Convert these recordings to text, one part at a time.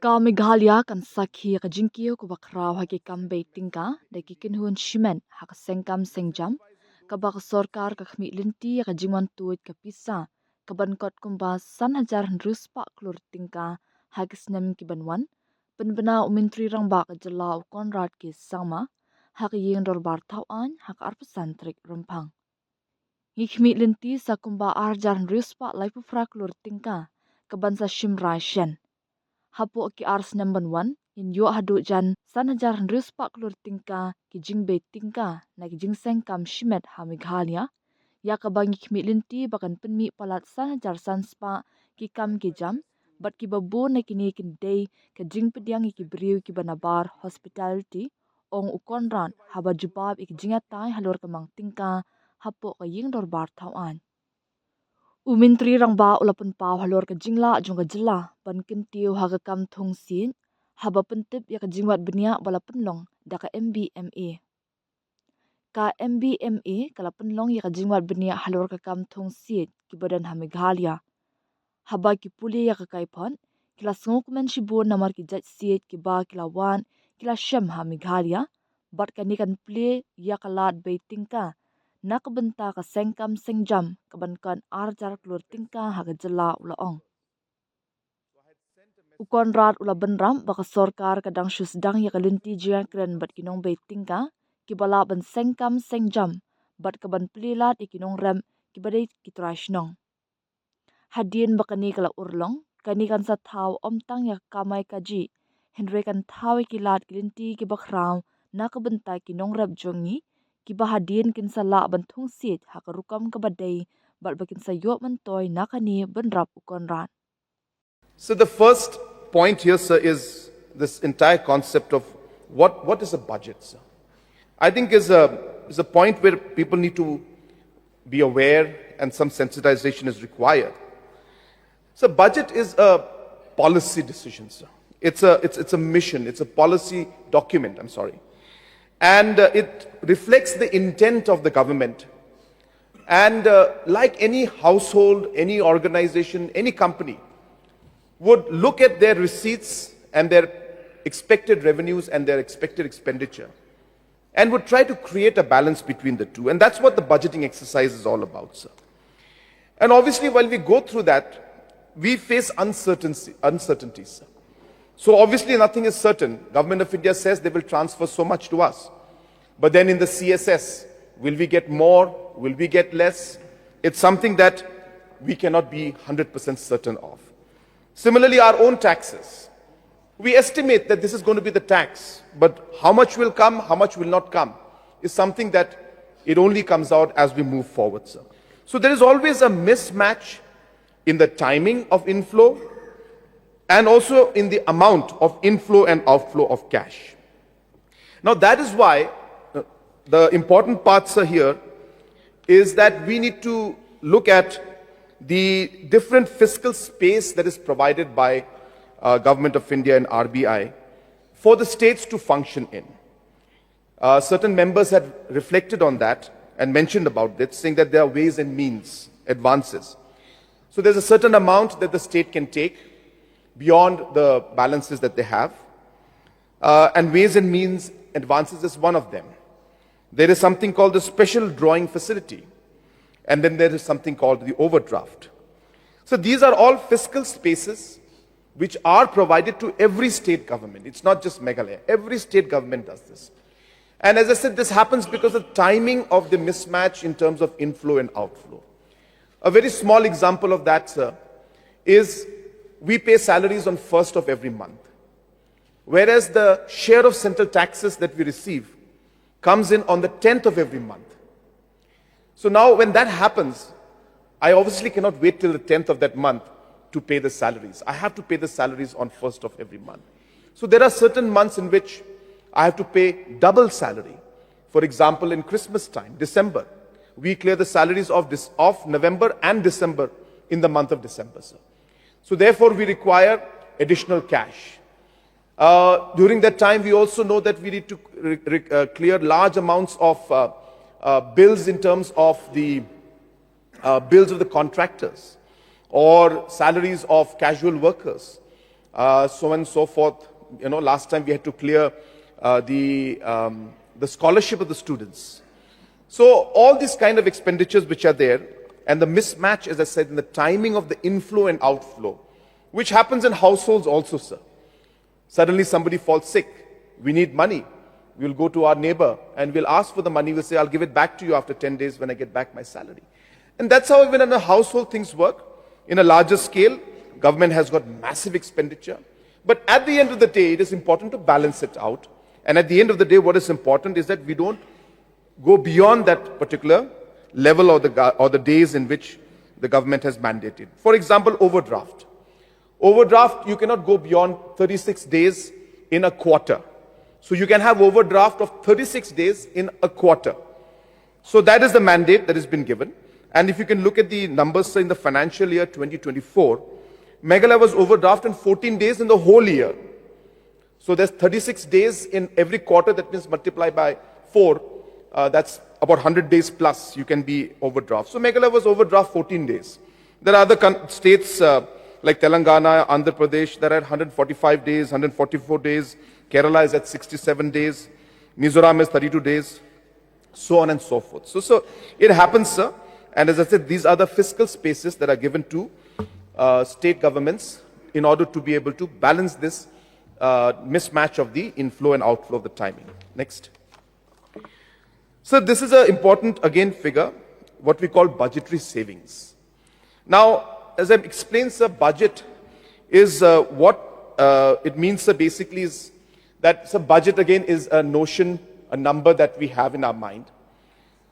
Ka Meghalaya kan sakhi ka jingkio ko bakraw ha ki kambei tingka de ki kinhun shimen ha ka sengkam sengjam ka bak sorkar ka khmi linti ka jingwan tuit ka pisa ka bankot kumba san hajar ruspa klur tingka ha ki snem ki banwan penbena umintri rang ba ka jala konrad ki sama ha ka yeng dor bar tau an ha ka arpasan trik rumpang hi khmi linti sa kumba arjar ruspa laipu fra klur tingka ka bansa shimra shen hapo ki ars number 1 in yo hadu jan sanajar ruspa klur tingka ki jingbe tingka na ki jingseng kam shimet ha Meghalaya ya ka bangi khmi linti bakan penmi palat sanajar sanspa ki kam ki jam bat ki babu na kini kin day ka jing pediang ki briu ki banabar hospitality ong ukonran haba jubab ik jingatai halor kamang tingka hapo ka ying dor bar tawan Umintri rang ba ulapun pau halor ka jingla jong ka jila pan kintiu ha ka kam thong sin haba pentip ya ka jingwat benia bala penlong da ka MBMA ka MBMA kala penlong ya ka jingwat benia halor ka kam thong sin ki badan ha Meghalaya haba ki puli ya ka kaipon kila sngok men shibu namar ki jat sit ki ba kila wan kila shem ha Meghalaya bat ka ni kan pli ya ka lat baiting ka nakabenta ka sengkam sengjam kabankan arjar klur tingka haga jela ulaong. Ukon rat ula benram baka sorkar kadang shus dang ya kalinti jian kren bat kinong bay tingka kibala ban sengkam sengjam bat kaban plilat ikinong rem kibadai kitrashnong. Hadien bakani kala urlong kani kan sa thaw omtang ya kamay kaji henry kan thaw kilat kilinti kibakraw nakabenta kinong rem jongi kiba hadien kin sala banthung sit hakarukam kabadai bat bakin sayop mentoy nakani benrap ukonran. So the first point here, sir, is this entire concept of what is a budget, sir. I think is a point where people need to be aware and some sensitization is required. So budget is a policy decision, sir. It's a mission. It's a policy document. I'm sorry. And it reflects the intent of the government. And like any household, any organization, any company would look at their receipts and their expected revenues and their expected expenditure and would try to create a balance between the two. And that's what the budgeting exercise is all about, sir. And obviously, while we go through that, we face uncertainties, sir. So obviously nothing is certain. Government of India says they will transfer so much to us. But then in the CSS, will we get more? Will we get less? It's something that we cannot be 100% certain of. Similarly, our own taxes. We estimate that this is going to be the tax, but how much will come, how much will not come, is something that it only comes out as we move forward, sir. So there is always a mismatch in the timing of inflow and also in the amount of inflow and outflow of cash. Now that is why the important parts are here is that we need to look at the different fiscal space that is provided by Government of India and RBI for the states to function in. Certain members had reflected on that and mentioned about this, saying that there are ways and means, advances. So there's a certain amount that the state can take beyond the balances that they have. And ways and means advances is one of them. There is something called the special drawing facility. And then there is something called the overdraft. So these are all fiscal spaces which are provided to every state government. It's not just Meghalaya. Every state government does this. And as I said, this happens because of the timing of the mismatch in terms of inflow and outflow. A very small example of that, sir, is we pay salaries on 1st of every month. Whereas the share of central taxes that we receive comes in on the 10th of every month. So now when that happens, I obviously cannot wait till the 10th of that month to pay the salaries. I have to pay the salaries on 1st of every month. So there are certain months in which I have to pay double salary. For example, in Christmas time, December, we clear the salaries of November and December in the month of December, sir. So therefore, we require additional cash. During that time, we also know that we need to clear large amounts of bills in terms of the bills of the contractors or salaries of casual workers so on and so forth. Last time we had to clear the scholarship of the students. So all these kind of expenditures which are there, and the mismatch, as I said, in the timing of the inflow and outflow, which happens in households also, sir. Suddenly somebody falls sick. We need money. We'll go to our neighbor and we'll ask for the money. We'll say, I'll give it back to you after 10 days when I get back my salary. And that's how even in a household things work. In a larger scale, government has got massive expenditure. But at the end of the day, it is important to balance it out. And at the end of the day, what is important is that we don't go beyond that particular level or the days in which the government has mandated. For example, overdraft. Overdraft, you cannot go beyond 36 days in a quarter. So you can have overdraft of 36 days in a quarter. So that is the mandate that has been given. And if you can look at the numbers in the financial year 2024, Meghalaya was overdraft in 14 days in the whole year. So there's 36 days in every quarter. That means multiply by 4. That's about 100 days plus you can be overdraft. So Meghalaya was overdraft 14 days. There are other states like Telangana, Andhra Pradesh that are at 145 days, 144 days. Kerala is at 67 days. Mizoram is 32 days. So on and so forth. So it happens, sir. And as I said, these are the fiscal spaces that are given to state governments in order to be able to balance this mismatch of the inflow and outflow of the timing. Next. So this is an important, again, figure, what we call budgetary savings. Now, as I've explained, sir, budget is what it means, sir, basically is that, sir, budget again is a notion, a number that we have in our mind.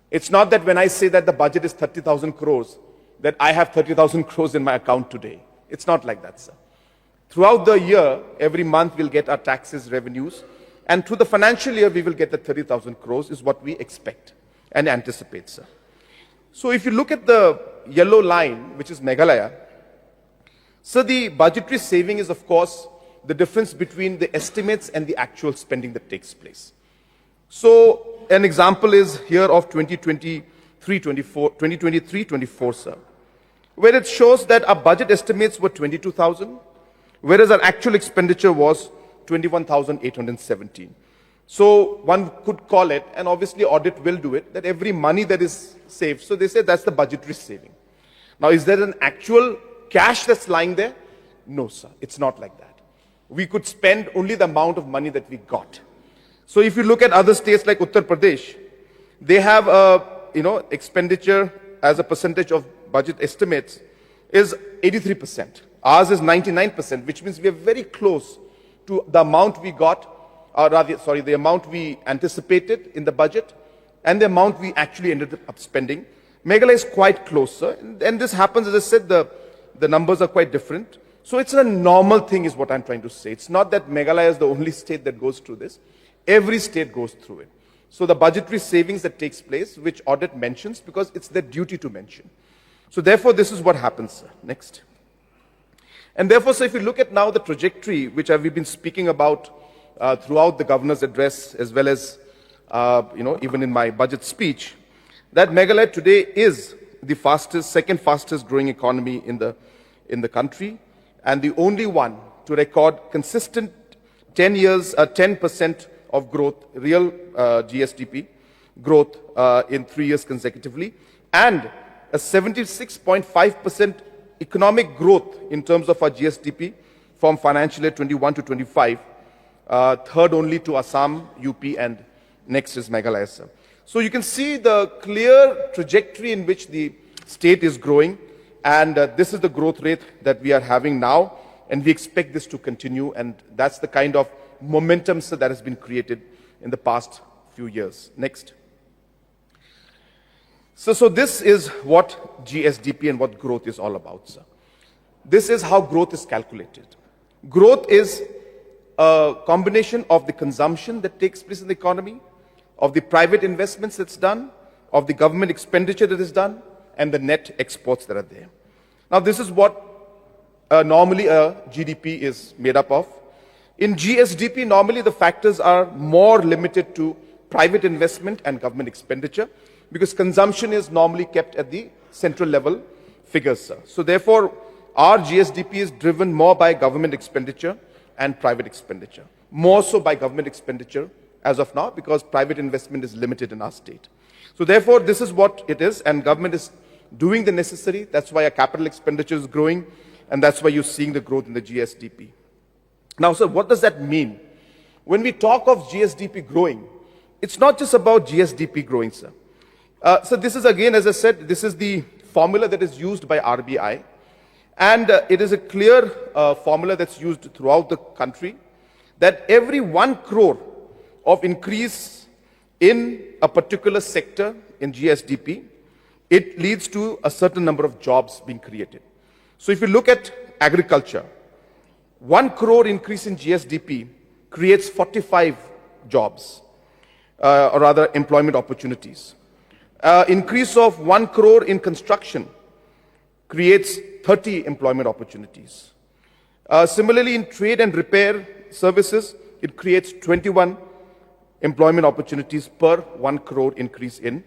It's not that when I say that the budget is 30,000 crores, that I have 30,000 crores in my account today. It's not like that, sir. Throughout the year, every month we'll get our taxes, revenues, and through the financial year we will get the 30,000 crores is what we expect and anticipate, sir. So if you look at the yellow line, which is Meghalaya, so the budgetary saving is, of course, the difference between the estimates and the actual spending that takes place. So an example is here of 2023-24, sir, where it shows that our budget estimates were 22,000, whereas our actual expenditure was 21,817. So one could call it, and obviously audit will do it, that every money that is saved, so they say that's the budgetary saving. Now, is there an actual cash that's lying there? No, sir, it's not like that. We could spend only the amount of money that we got. So if you look at other states like Uttar Pradesh, they have expenditure as a percentage of budget estimates is 83%. Ours is 99%, which means we are very close to the amount we got, or rather, sorry, the amount we anticipated in the budget and the amount we actually ended up spending. Meghalaya is quite close, sir. And this happens, as I said, the numbers are quite different. So it's a normal thing is what I'm trying to say. It's not that Meghalaya is the only state that goes through this. Every state goes through it. So the budgetary savings that takes place, which audit mentions, because it's their duty to mention. So therefore, this is what happens, sir. Next. And therefore, sir, if you look at now the trajectory, which we've been speaking about throughout the governor's address, as well as, even in my budget speech, that Meghalaya today is the second fastest growing economy in the country, and the only one to record consistent 10% of growth, real GSDP growth in 3 years consecutively, and a 76.5% economic growth in terms of our GSDP from financial year 21 to 25, third only to Assam, UP, and next is Meghalaya, sir. So you can see the clear trajectory in which the state is growing, and this is the growth rate that we are having now, and we expect this to continue, and that's the kind of momentum, sir, that has been created in the past few years. Next. So this is what GSDP and what growth is all about, sir. This is how growth is calculated. Growth is a combination of the consumption that takes place in the economy, of the private investments that's done, of the government expenditure that is done, and the net exports that are there. Now, this is what normally a GDP is made up of. In GSDP, normally the factors are more limited to private investment and government expenditure, because consumption is normally kept at the central level figures, sir. So therefore, our GSDP is driven more by government expenditure and private expenditure. More so by government expenditure as of now, because private investment is limited in our state. So therefore, this is what it is, and government is doing the necessary. That's why our capital expenditure is growing, and that's why you're seeing the growth in the GSDP. Now, sir, what does that mean? When we talk of GSDP growing, it's not just about GSDP growing, sir. So this is, again, as I said, this is the formula that is used by RBI. And it is a clear formula that's used throughout the country, that every 1 crore of increase in a particular sector in GSDP, it leads to a certain number of jobs being created. So if you look at agriculture, 1 crore increase in GSDP creates 45 jobs, or rather employment opportunities. Increase of 1 crore in construction creates 30 employment opportunities. Similarly, in trade and repair services, it creates 21 employment opportunities per 1 crore increase in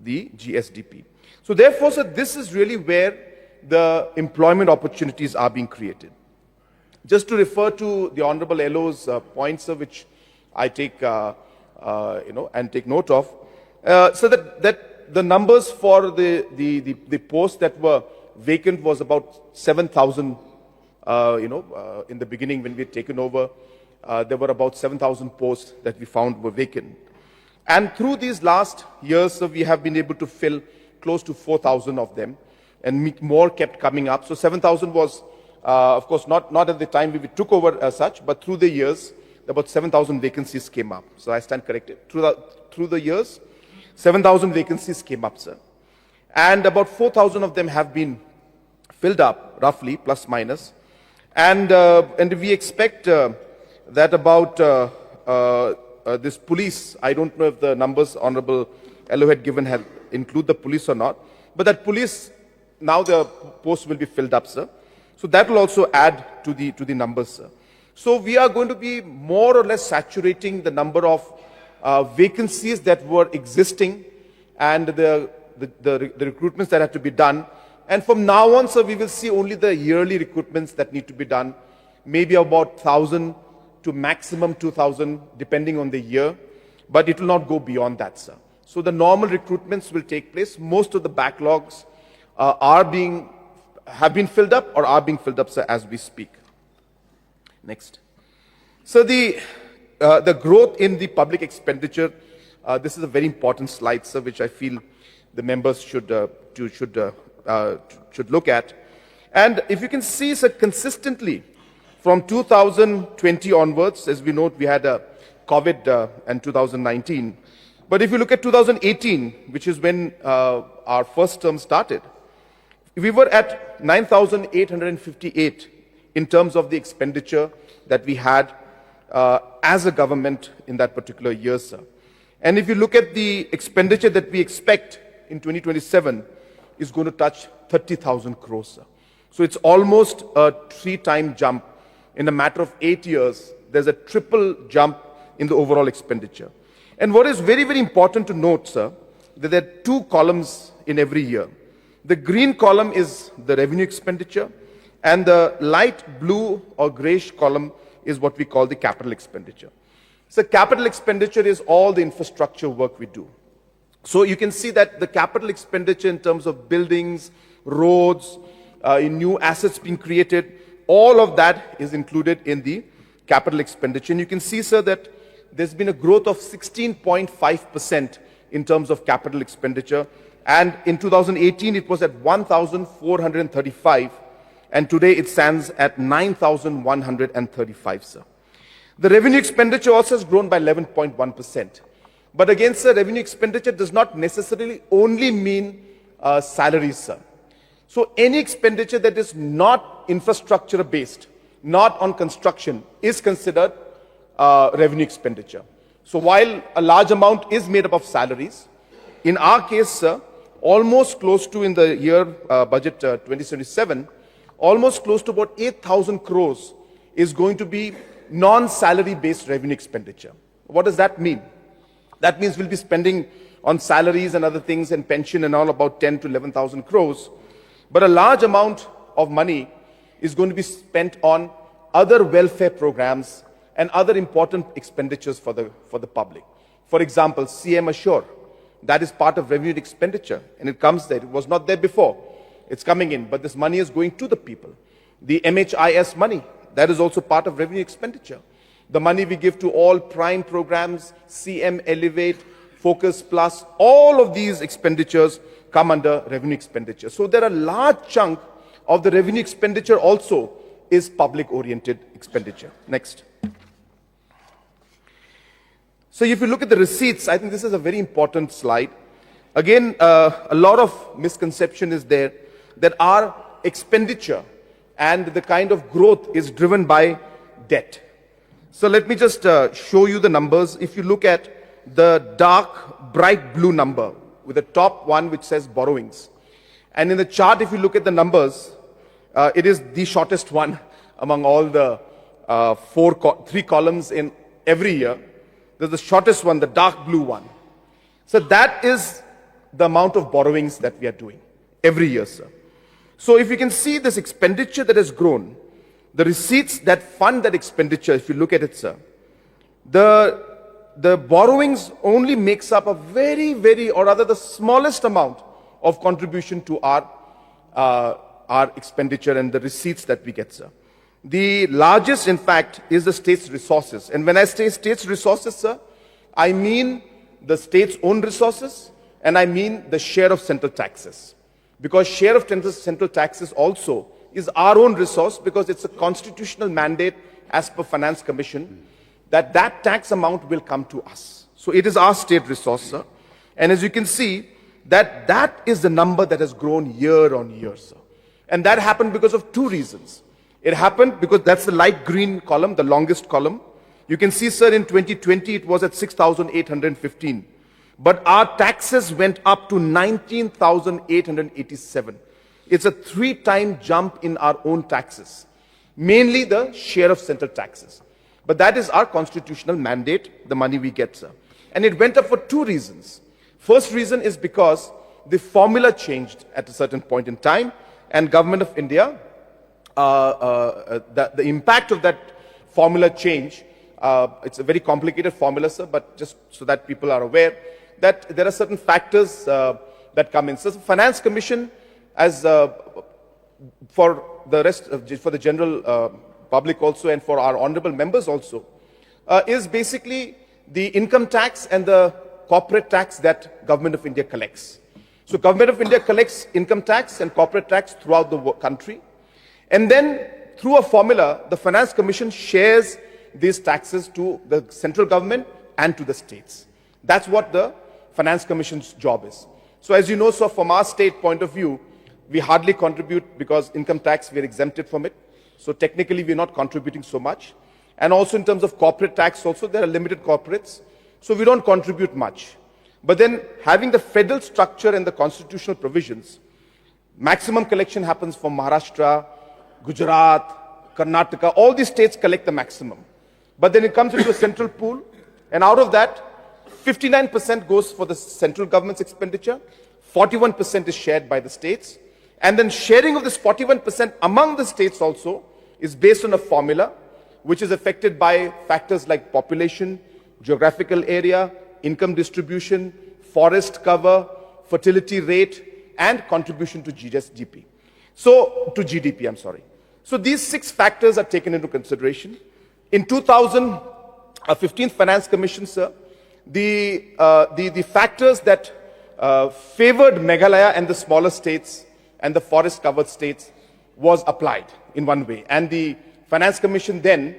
the GSDP. So therefore, sir, this is really where the employment opportunities are being created. Just to refer to the Honorable LO's points, sir, which I take, and take note of, so that the numbers for the posts that were vacant was about 7,000. In the beginning when we had taken over, there were about 7,000 posts that we found were vacant. And through these last years, so we have been able to fill close to 4,000 of them, and more kept coming up. So 7,000 was, of course, not at the time we took over as such, but through the years, about 7,000 vacancies came up. So I stand corrected. Through the years, 7,000 vacancies came up, sir. And about 4,000 of them have been filled up, roughly, plus minus. And we expect that about this police, I don't know if the numbers Honorable LO had given have include the police or not, but that police, now the posts will be filled up, sir. So that will also add to the numbers, sir. So we are going to be more or less saturating the number of vacancies that were existing and the recruitments that had to be done. And from now on, sir, we will see only the yearly recruitments that need to be done, maybe about 1,000 to maximum 2,000, depending on the year, but it will not go beyond that, sir. So the normal recruitments will take place. Most of the backlogs have been filled up or are being filled up, sir, as we speak. Next. So the growth in the public expenditure, this is a very important slide, sir, which I feel the members should look at. And if you can see, sir, consistently from 2020 onwards, as we note, we had a COVID and 2019. But if you look at 2018, which is when our first term started, we were at 9,858 in terms of the expenditure that we had as a government in that particular year, sir. And if you look at the expenditure that we expect in 2027, is going to touch 30,000 crores, sir. So it's almost a 3-time jump. In a matter of 8 years, there's a triple jump in the overall expenditure. And what is very, very important to note, sir, that there are 2 columns in every year. The green column is the revenue expenditure, and the light blue or grayish column is what we call the capital expenditure. So capital expenditure is all the infrastructure work we do. So you can see that the capital expenditure in terms of buildings, roads, in new assets being created, all of that is included in the capital expenditure. And you can see, sir, that there's been a growth of 16.5% in terms of capital expenditure. And in 2018, it was at 1,435. And today it stands at 9,135, sir. The revenue expenditure also has grown by 11.1%. But again, sir, revenue expenditure does not necessarily only mean salaries, sir. So any expenditure that is not infrastructure based, not on construction, is considered revenue expenditure. So while a large amount is made up of salaries, in our case, sir, almost close to, in the year budget 2077, almost close to about 8,000 crores is going to be non-salary based revenue expenditure. What does that mean? That means we'll be spending on salaries and other things and pension and all about 10 to 11,000 crores. But a large amount of money is going to be spent on other welfare programs and other important expenditures for the public. For example, CM Assure, that is part of revenue expenditure, and it comes there. It was not there before. It's coming in, but this money is going to the people. The MHIS money, that is also part of revenue expenditure. The money we give to all prime programs, CM Elevate, Focus Plus, all of these expenditures come under revenue expenditure. So there are a large chunk of the revenue expenditure also is public-oriented expenditure. Next. So if you look at the receipts, I think this is a very important slide. Again, a lot of misconception is there that our expenditure and the kind of growth is driven by debt. So let me just show you the numbers. If you look at the dark, bright blue number with the top one which says borrowings. And in the chart, if you look at the numbers, it is the shortest one among all the three columns in every year. There's the shortest one, the dark blue one. So that is the amount of borrowings that we are doing every year, sir. So if you can see this expenditure that has grown, the receipts that fund that expenditure, if you look at it, sir, the borrowings only makes up a very, or rather the smallest amount of contribution to our expenditure and the receipts that we get, sir. The largest, in fact, is the state's resources. And when I say state's resources, sir, I mean the state's own resources, and I mean the share of central taxes. Because share of central taxes also is our own resource, because it's a constitutional mandate as per Finance Commission that that tax amount will come to us. So it is our state resource, sir. And as you can see, that is the number that has grown year on year, sir. And that happened because of two reasons. It happened because that's the light green column, the longest column. You can see, sir, in 2020 it was at 6,815. But our taxes went up to 19,887. It's a 3-time jump in our own taxes, mainly the share of central taxes. But that is our constitutional mandate, the money we get, sir. And it went up for two reasons. First reason is because the formula changed at a certain point in time, and Government of India, the impact of that formula change, it's a very complicated formula, sir, but just so that people are aware, that there are certain factors that come in. So the Finance Commission, as for the rest, for the general public also, and for our honorable members also, is basically the income tax and the corporate tax that Government of India collects. So Government of India collects income tax and corporate tax throughout the country. And then through a formula, the Finance Commission shares these taxes to the central government and to the states. That's what the Finance Commission's job is. So as you know, so from our state point of view, we hardly contribute because income tax, we're exempted from it. So technically, we're not contributing so much. And also in terms of corporate tax also, there are limited corporates. So we don't contribute much. But then having the federal structure and the constitutional provisions, maximum collection happens from Maharashtra, Gujarat, Karnataka, all these states collect the maximum. But then it comes into a central pool, and out of that, 59% goes for the central government's expenditure, 41% is shared by the states, and then sharing of this 41% among the states also is based on a formula which is affected by factors like population, geographical area, income distribution, forest cover, fertility rate, and contribution to GDP. So, to GDP, I'm sorry. So these 6 factors are taken into consideration. In 2015 Finance Commission, sir, the factors that favored Meghalaya and the smaller states and the forest covered states was applied in one way. And the Finance Commission then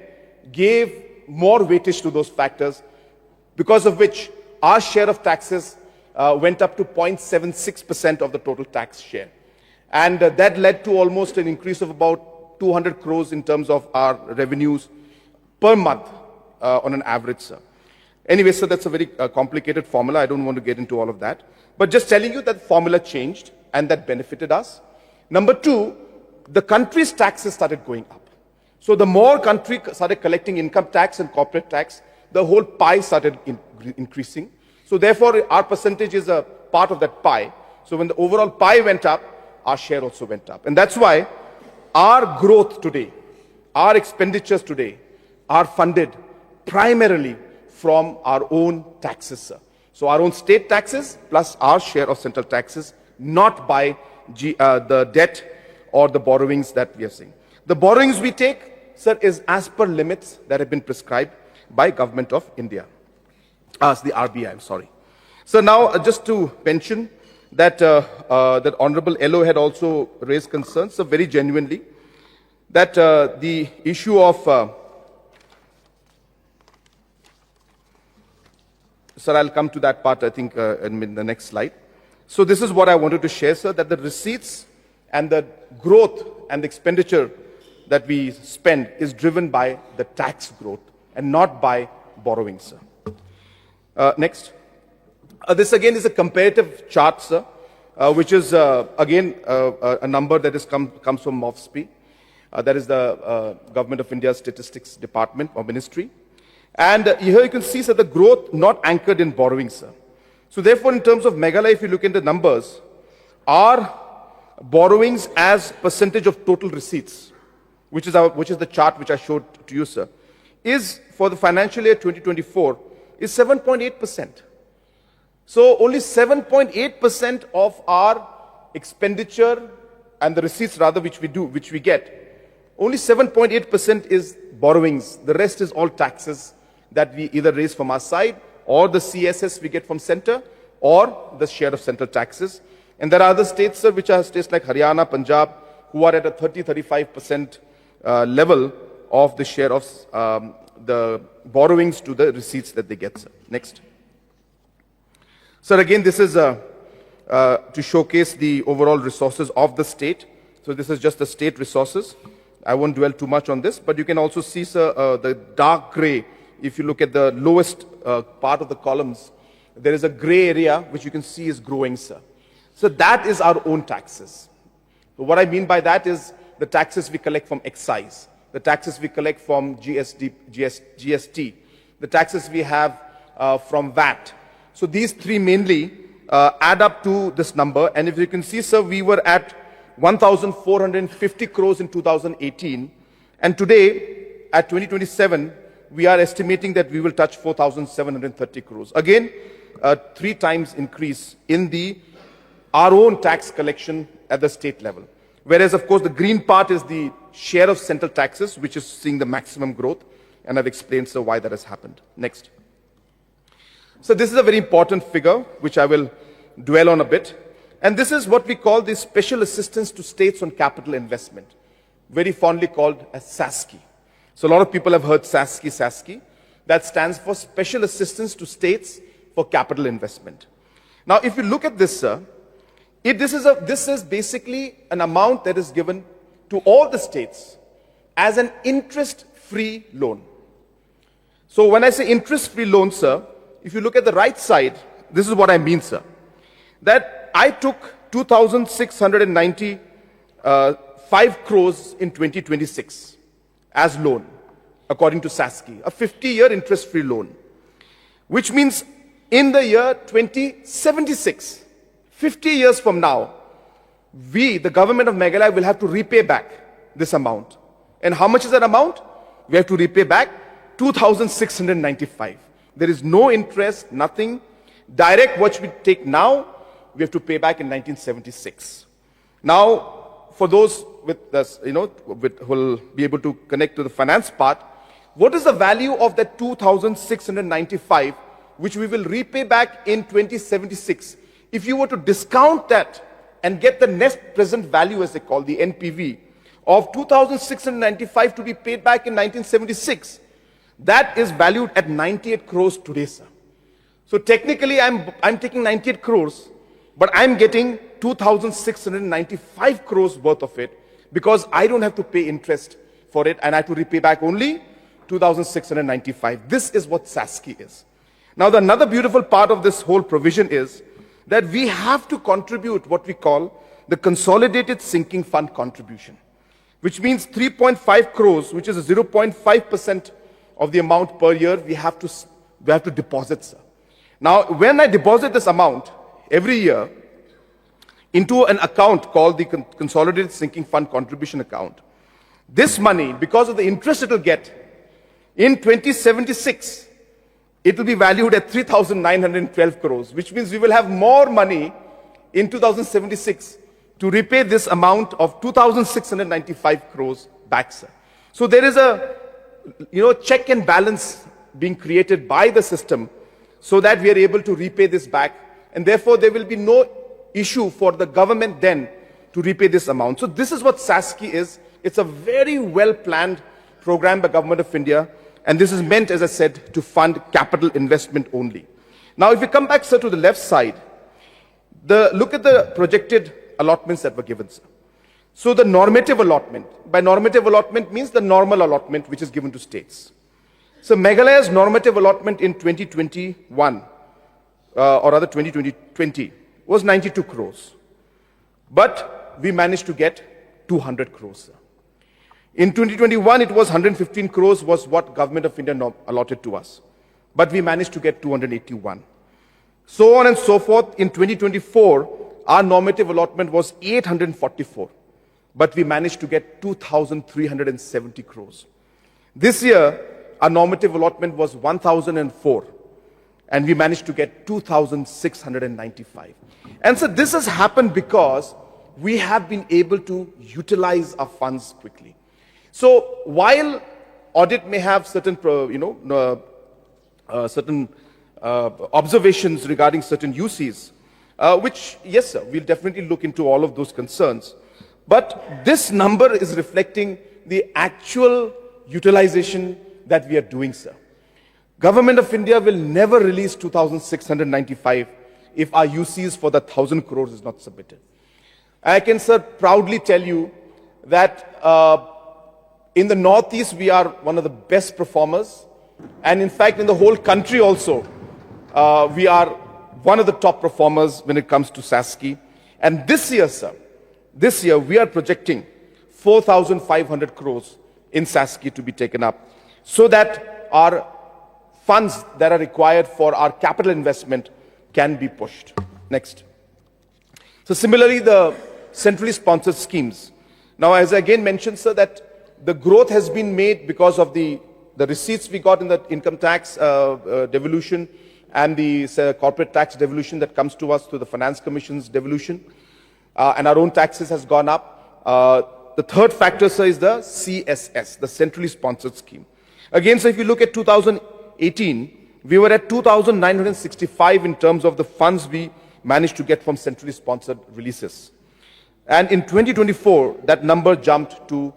gave more weightage to those factors, because of which our share of taxes went up to 0.76% of the total tax share. And that led to almost an increase of about 200 crores in terms of our revenues per month on an average, sir. Anyway, so that's a very complicated formula. I don't want to get into all of that. But just telling you that formula changed and that benefited us. Number 2, the country's taxes started going up. So the more country started collecting income tax and corporate tax, the whole pie started increasing. So therefore, our percentage is a part of that pie. So when the overall pie went up, our share also went up. And that's why our growth today, our expenditures today are funded primarily from our own taxes, sir. So our own state taxes plus our share of central taxes, not by the debt or the borrowings that we are seeing. The borrowings we take, sir, is as per limits that have been prescribed by Government of India. The RBI, I'm sorry. So now, just to mention that that Honorable LO had also raised concerns, so very genuinely, that the issue of, sir, I'll come to that part, I think, in the next slide. So this is what I wanted to share, sir, that the receipts and the growth and the expenditure that we spend is driven by the tax growth and not by borrowing, sir. Next. This again is a comparative chart, sir, which is again a number that comes from MOFSP. That is the Government of India Statistics Department or Ministry. And here you can see, sir, the growth not anchored in borrowing, sir. So therefore, in terms of Meghalaya, if you look at the numbers, our borrowings as percentage of total receipts, which is the chart which I showed to you, sir, is for the financial year 2024 is 7.8%. So only 7.8% of our expenditure and the receipts rather which we get, only 7.8% is borrowings. The rest is all taxes that we either raise from our side or the CSS we get from center or the share of central taxes. And there are other states, sir, which are states like Haryana, Punjab, who are at a 30-35% level of the share of the borrowings to the receipts that they get, sir. Next. Sir, again, this is to showcase the overall resources of the state. So this is just the state resources. I won't dwell too much on this, but you can also see, sir, the dark gray. If you look at the lowest part of the columns, there is a gray area which you can see is growing, sir. So that is our own taxes. So what I mean by that is the taxes we collect from excise, the taxes we collect from GST, the taxes we have from VAT. So these three mainly add up to this number. And if you can see, sir, we were at 1,450 crores in 2018. And today, at 2027, we are estimating that we will touch 4,730 crores. Again, 3 times increase in our own tax collection at the state level. Whereas, of course, the green part is the share of central taxes, which is seeing the maximum growth. And I've explained, sir, why that has happened. Next. So this is a very important figure, which I will dwell on a bit. And this is what we call the Special Assistance to States on Capital Investment, very fondly called as SASCI. So a lot of people have heard SASCI. That stands for Special Assistance to States for Capital Investment. Now, if you look at this, sir, this is basically an amount that is given to all the states as an interest-free loan. So when I say interest-free loan, sir, if you look at the right side, this is what I mean, sir. That I took 2,695 crores in 2026 as loan, according to SASCI, a 50-year interest-free loan, which means in the year 2076, 50 years from now, we, the government of Meghalaya, will have to repay back this amount. And how much is that amount? We have to repay back 2,695. There is no interest, nothing. Direct what we take now, we have to pay back in 1976. Now, for those with us, who will be able to connect to the finance part, what is the value of that 2,695, which we will repay back in 2076? If you were to discount that and get the net present value, as they call the NPV, of 2,695 to be paid back in 1976, that is valued at 98 crores today, sir. So technically, I'm taking 98 crores, but I'm getting 2,695 crores worth of it because I don't have to pay interest for it and I have to repay back only 2,695. This is what SASCI is. Now, another beautiful part of this whole provision is that we have to contribute what we call the Consolidated Sinking Fund contribution, which means 3.5 crores, which is a 0.5% of the amount per year we have to deposit, sir. Now, when I deposit this amount every year, into an account called the Consolidated Sinking Fund Contribution Account. This money, because of the interest it will get, in 2076, it will be valued at 3,912 crores, which means we will have more money in 2076 to repay this amount of 2,695 crores back, sir. So there is a check and balance being created by the system so that we are able to repay this back, and therefore there will be no issue for the government then to repay this amount. So this is what SASCI is. It's a very well planned program by Government of India, and this is meant, as I said, to fund capital investment only. Now if we come back, sir, to the left side, look at the projected allotments that were given, sir. So the normative allotment, by normative allotment means the normal allotment which is given to states. So Meghalaya's normative allotment in 2021, or rather 2020, was 92 crores. But we managed to get 200 crores, sir. In 2021, it was 115 crores was what Government of India allotted to us. But we managed to get 281. So on and so forth. In 2024, our normative allotment was 844. But we managed to get 2,370 crores. This year, our normative allotment was 1,004. And we managed to get 2,695. And so this has happened because we have been able to utilize our funds quickly. So while audit may have certain, observations regarding certain uses, which, yes, sir, we'll definitely look into all of those concerns. But this number is reflecting the actual utilization that we are doing, sir. Government of India will never release 2,695 if our UCs for the 1,000 crores is not submitted. I can, sir, proudly tell you that in the Northeast, we are one of the best performers. And in fact, in the whole country also, we are one of the top performers when it comes to SASCI. And this year, sir, this year we are projecting 4,500 crores in SASCI to be taken up so that our funds that are required for our capital investment can be pushed. Next. So similarly, the centrally sponsored schemes. Now, as I again mentioned, sir, that the growth has been made because of the receipts we got in the income tax devolution and the corporate tax devolution that comes to us through the Finance Commission's devolution. And our own taxes has gone up. The third factor, sir, is the CSS, the centrally sponsored scheme. Again, so if you look at 2018, we were at 2,965 in terms of the funds we managed to get from centrally sponsored releases. And in 2024, that number jumped to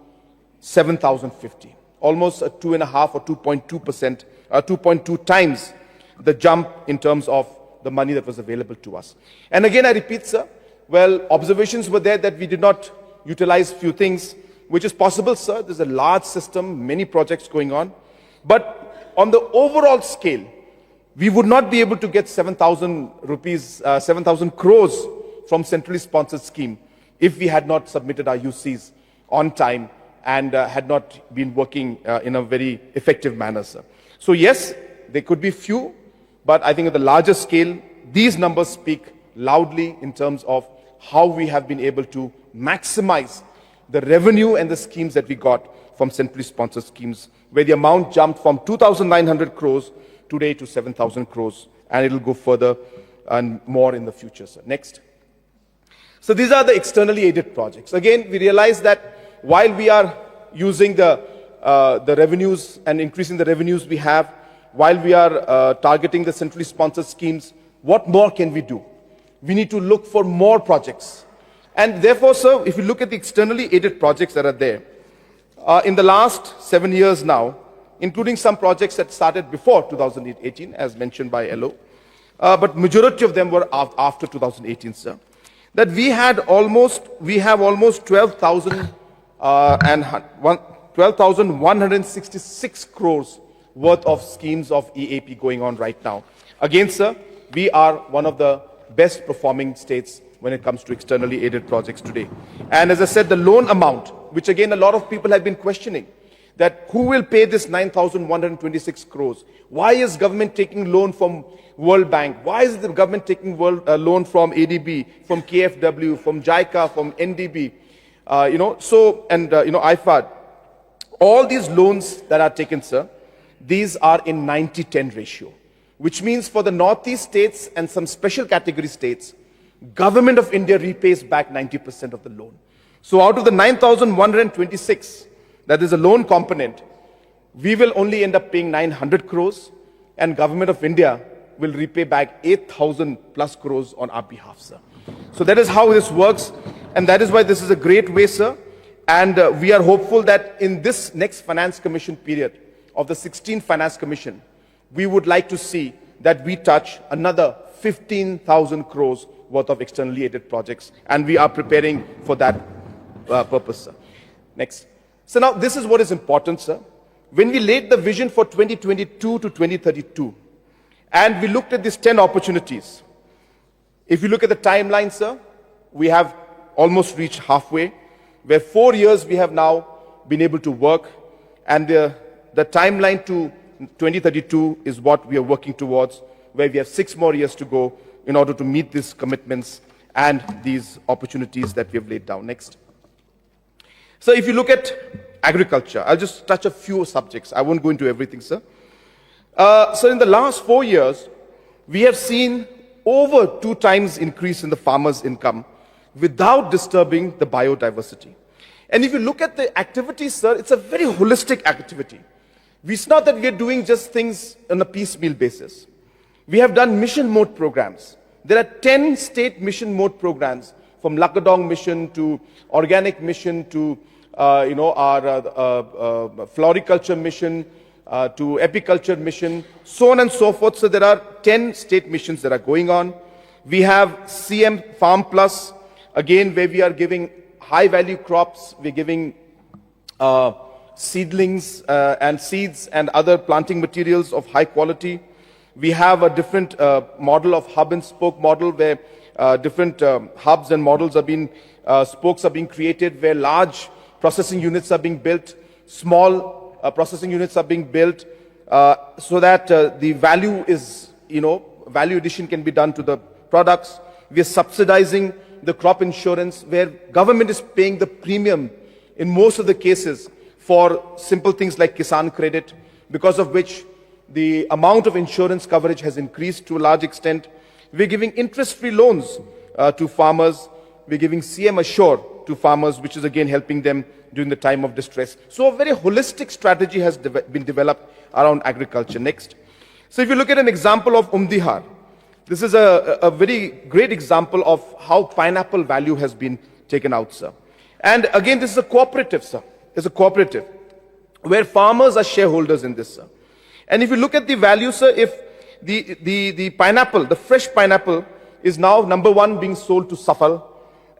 7,050, almost a 2.5 or 2.2%, 2.2 times the jump in terms of the money that was available to us. And again, I repeat, sir, well, observations were there that we did not utilize few things, which is possible, sir. There's a large system, many projects going on. But on the overall scale, we would not be able to get 7,000 rupees, 7,000 crores from centrally sponsored scheme if we had not submitted our UCs on time and had not been working in a very effective manner, sir. So yes, there could be few, but I think at the larger scale, these numbers speak loudly in terms of how we have been able to maximize the revenue and the schemes that we got from centrally sponsored schemes, where the amount jumped from 2,900 crores today to 7,000 crores, and it will go further and more in the future, sir. Next. So these are the externally aided projects. Again, we realize that while we are using the revenues and increasing the revenues we have, while we are targeting the centrally sponsored schemes, what more can we do? We need to look for more projects. And therefore, sir, if you look at the externally aided projects that are there, in the last 7 years now, including some projects that started before 2018, as mentioned by LO, but majority of them were after 2018, sir, that we have almost 12,166 crores worth of schemes of EAP going on right now. Again, sir, we are one of the best performing states when it comes to externally aided projects today. And as I said, the loan amount, which again a lot of people have been questioning, that who will pay this 9,126 crores? Why is government taking loan from World Bank? Why is the government taking loan from ADB, from KFW, from JICA, from NDB, IFAD? All these loans that are taken, sir, these are in 90-10 ratio, which means for the Northeast states and some special category states, Government of India repays back 90% of the loan. So out of the 9,126, that is a loan component, we will only end up paying 900 crores, and Government of India will repay back 8,000 plus crores on our behalf, sir. So that is how this works, and that is why this is a great way, sir. And we are hopeful that in this next Finance Commission period of the 16th Finance Commission, we would like to see that we touch another 15,000 crores worth of externally aided projects, and we are preparing for that purpose, sir. Next. So now this is what is important, sir. When we laid the vision for 2022 to 2032, and we looked at these 10 opportunities, if you look at the timeline, sir, we have almost reached halfway, where 4 years we have now been able to work, and the timeline to 2032 is what we are working towards, where we have 6 more years to go in order to meet these commitments and these opportunities that we have laid down. Next. So if you look at agriculture, I'll just touch a few subjects. I won't go into everything, sir. So in the last 4 years, we have seen over 2 times increase in the farmer's income without disturbing the biodiversity. And if you look at the activity, sir, it's a very holistic activity. It's not that we are doing just things on a piecemeal basis. We have done mission mode programs. There are 10 state mission mode programs, from Lakadong mission to organic mission to our floriculture mission to apiculture mission, so on and so forth. So there are 10 state missions that are going on. We have CM Farm Plus, again, where we are giving high value crops. We're giving seedlings and seeds and other planting materials of high quality. We have a different model of hub and spoke model, where different hubs and models are being, spokes are being created, where large processing units are being built, small processing units are being built, so that the value is, value addition can be done to the products. We are subsidizing the crop insurance, where government is paying the premium in most of the cases for simple things like Kisan credit, because of which the amount of insurance coverage has increased to a large extent. We're giving interest-free loans to farmers. We're giving CM Assure to farmers, which is again helping them during the time of distress. So a very holistic strategy has been developed around agriculture. Next. So if you look at an example of Umdihar, this is a very great example of how pineapple value has been taken out, sir. And again, this is a cooperative, sir. It's a cooperative where farmers are shareholders in this, sir. And if you look at the value, sir, if the pineapple, the fresh pineapple, is now #1 being sold to Safal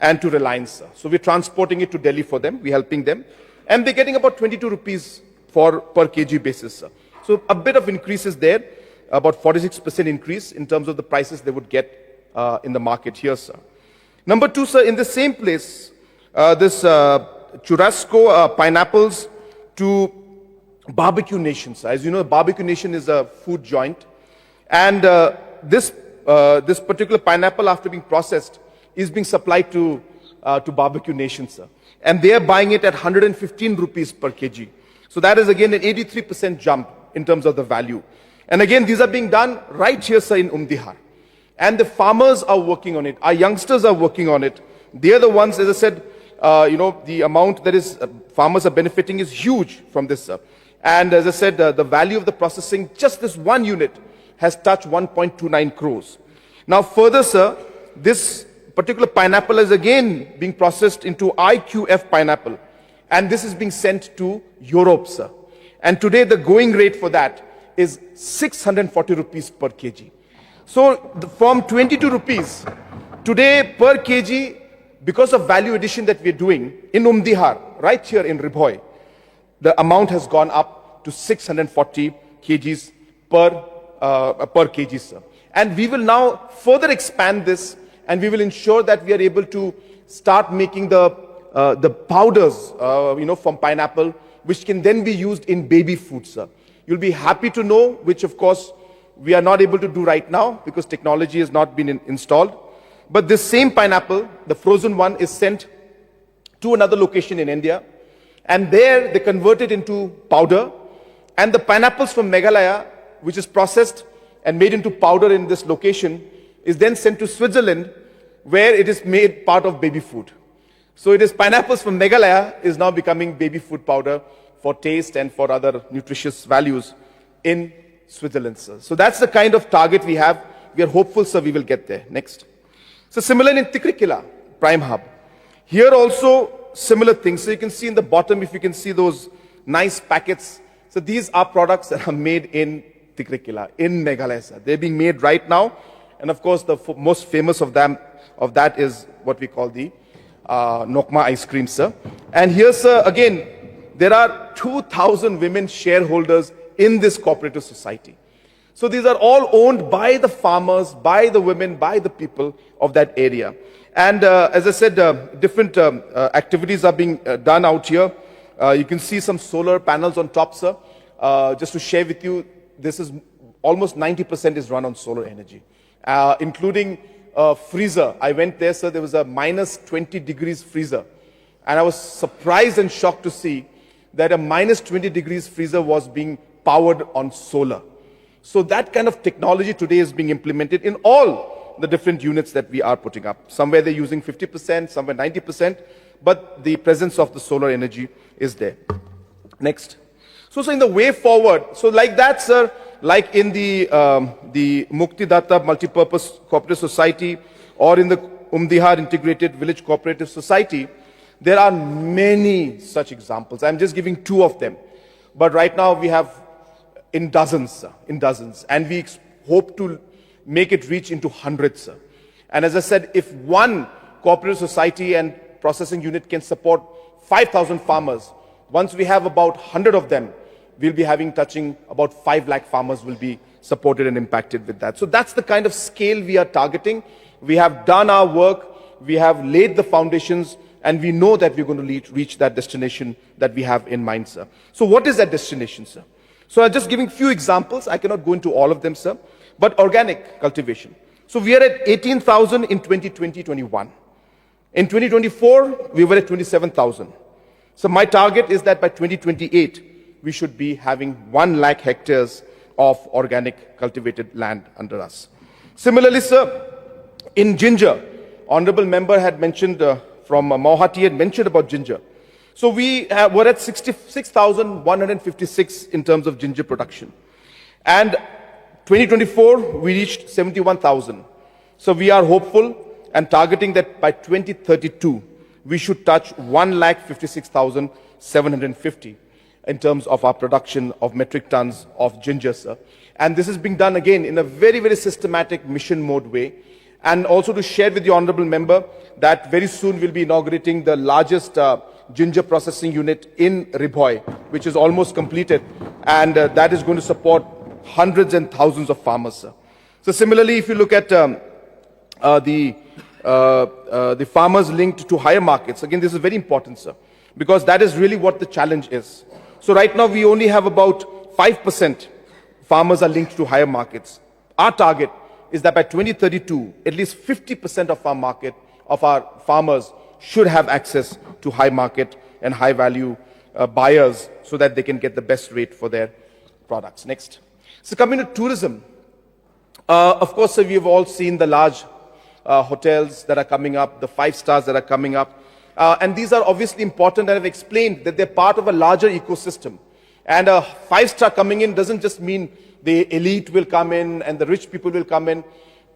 and to Reliance, sir. So we're transporting it to Delhi for them. We're helping them. And they're getting about 22 rupees per kg basis, sir. So a bit of increase is there, about 46% increase in terms of the prices they would get in the market here, sir. Number 2, sir, in the same place, this Churrasco pineapples to Barbecue Nation, sir. As you know, Barbecue Nation is a food joint. And this particular pineapple, after being processed, is being supplied to Barbecue Nation, sir. And they are buying it at 115 rupees per kg. So that is again an 83% jump in terms of the value. And again, these are being done right here, sir, in Umdihar. And the farmers are working on it. Our youngsters are working on it. They are the ones, as I said, the amount that is farmers are benefiting is huge from this, sir. And as I said, the value of the processing, just this one unit, has touched 1.29 crores. Now further, sir, this particular pineapple is again being processed into IQF pineapple. And this is being sent to Europe, sir. And today the going rate for that is 640 rupees per kg. So from 22 rupees, today per kg, because of value addition that we're doing in Umdihar, right here in Ribhoi, the amount has gone up to 640 kgs per kg, sir. And we will now further expand this, and we will ensure that we are able to start making the powders, from pineapple, which can then be used in baby food, sir. You'll be happy to know, which of course we are not able to do right now because technology has not been installed. But this same pineapple, the frozen one, is sent to another location in India, and there they convert it into powder, and the pineapples from Meghalaya, which is processed and made into powder in this location, is then sent to Switzerland, where it is made part of baby food. So it is pineapples from Meghalaya is now becoming baby food powder for taste and for other nutritious values in Switzerland, sir. So that's the kind of target we have. We are hopeful, sir, we will get there. Next. So similar in Tikrikila, Prime Hub. Here also similar things. So you can see in the bottom, if you can see those nice packets. So these are products that are made in Tikrikila, in Meghalaya, sir. They're being made right now. And of course, the most famous of that is what we call the Nokma ice cream, sir. And here, sir, again, there are 2,000 women shareholders in this cooperative society. So these are all owned by the farmers, by the women, by the people of that area. And as I said, different activities are being done out here. You can see some solar panels on top, sir. Just to share with you, this is almost 90% is run on solar energy, including freezer. I went there, sir. There was a minus 20 degrees freezer. And I was surprised and shocked to see that a minus 20 degrees freezer was being powered on solar. So that kind of technology today is being implemented in all the different units that we are putting up. Somewhere they're using 50%, somewhere 90%, but the presence of the solar energy is there. Next. So in the way forward, so like that, sir, like in the Muktidatta Multipurpose Cooperative Society or in the Umdihar Integrated Village Cooperative Society, there are many such examples. I'm just giving two of them. But right now we have in dozens, sir, in dozens. And we hope to make it reach into hundreds, sir. And as I said, if one cooperative society and processing unit can support 5,000 farmers, once we have about 100 of them, we'll be touching about 5 lakh farmers will be supported and impacted with that. So that's the kind of scale we are targeting. We have done our work, we have laid the foundations, and we know that we're going to reach that destination that we have in mind, sir. So what is that destination, sir? So I'm just giving few examples. I cannot go into all of them, sir. But organic cultivation. So we are at 18,000 in 2020-21. In 2024, we were at 27,000. So my target is that by 2028, we should be having 1 lakh hectares of organic cultivated land under us. Similarly, sir, in ginger, Honorable Member had mentioned from Mauhati had mentioned about ginger. So we were at 66,156 in terms of ginger production. And 2024, we reached 71,000. So we are hopeful and targeting that by 2032, we should touch 1,56,750 in terms of our production of metric tons of ginger, sir. And this is being done again in a very, very systematic mission mode way. And also to share with the Honorable Member that very soon we'll be inaugurating the largest ginger processing unit in Ribhoy, which is almost completed, and that is going to support hundreds and thousands of farmers, sir. So similarly, if you look at the farmers linked to higher markets, again, this is very important, sir, because that is really what the challenge is. So right now, we only have about 5% farmers are linked to higher markets. Our target is that by 2032, at least 50% of our farmers should have access to high market and high value buyers so that they can get the best rate for their products. Next. So coming to tourism, of course, sir, we've all seen the large hotels that are coming up, the 5 stars that are coming up. And these are obviously important, and I've explained that they're part of a larger ecosystem. And a 5-star coming in doesn't just mean the elite will come in and the rich people will come in.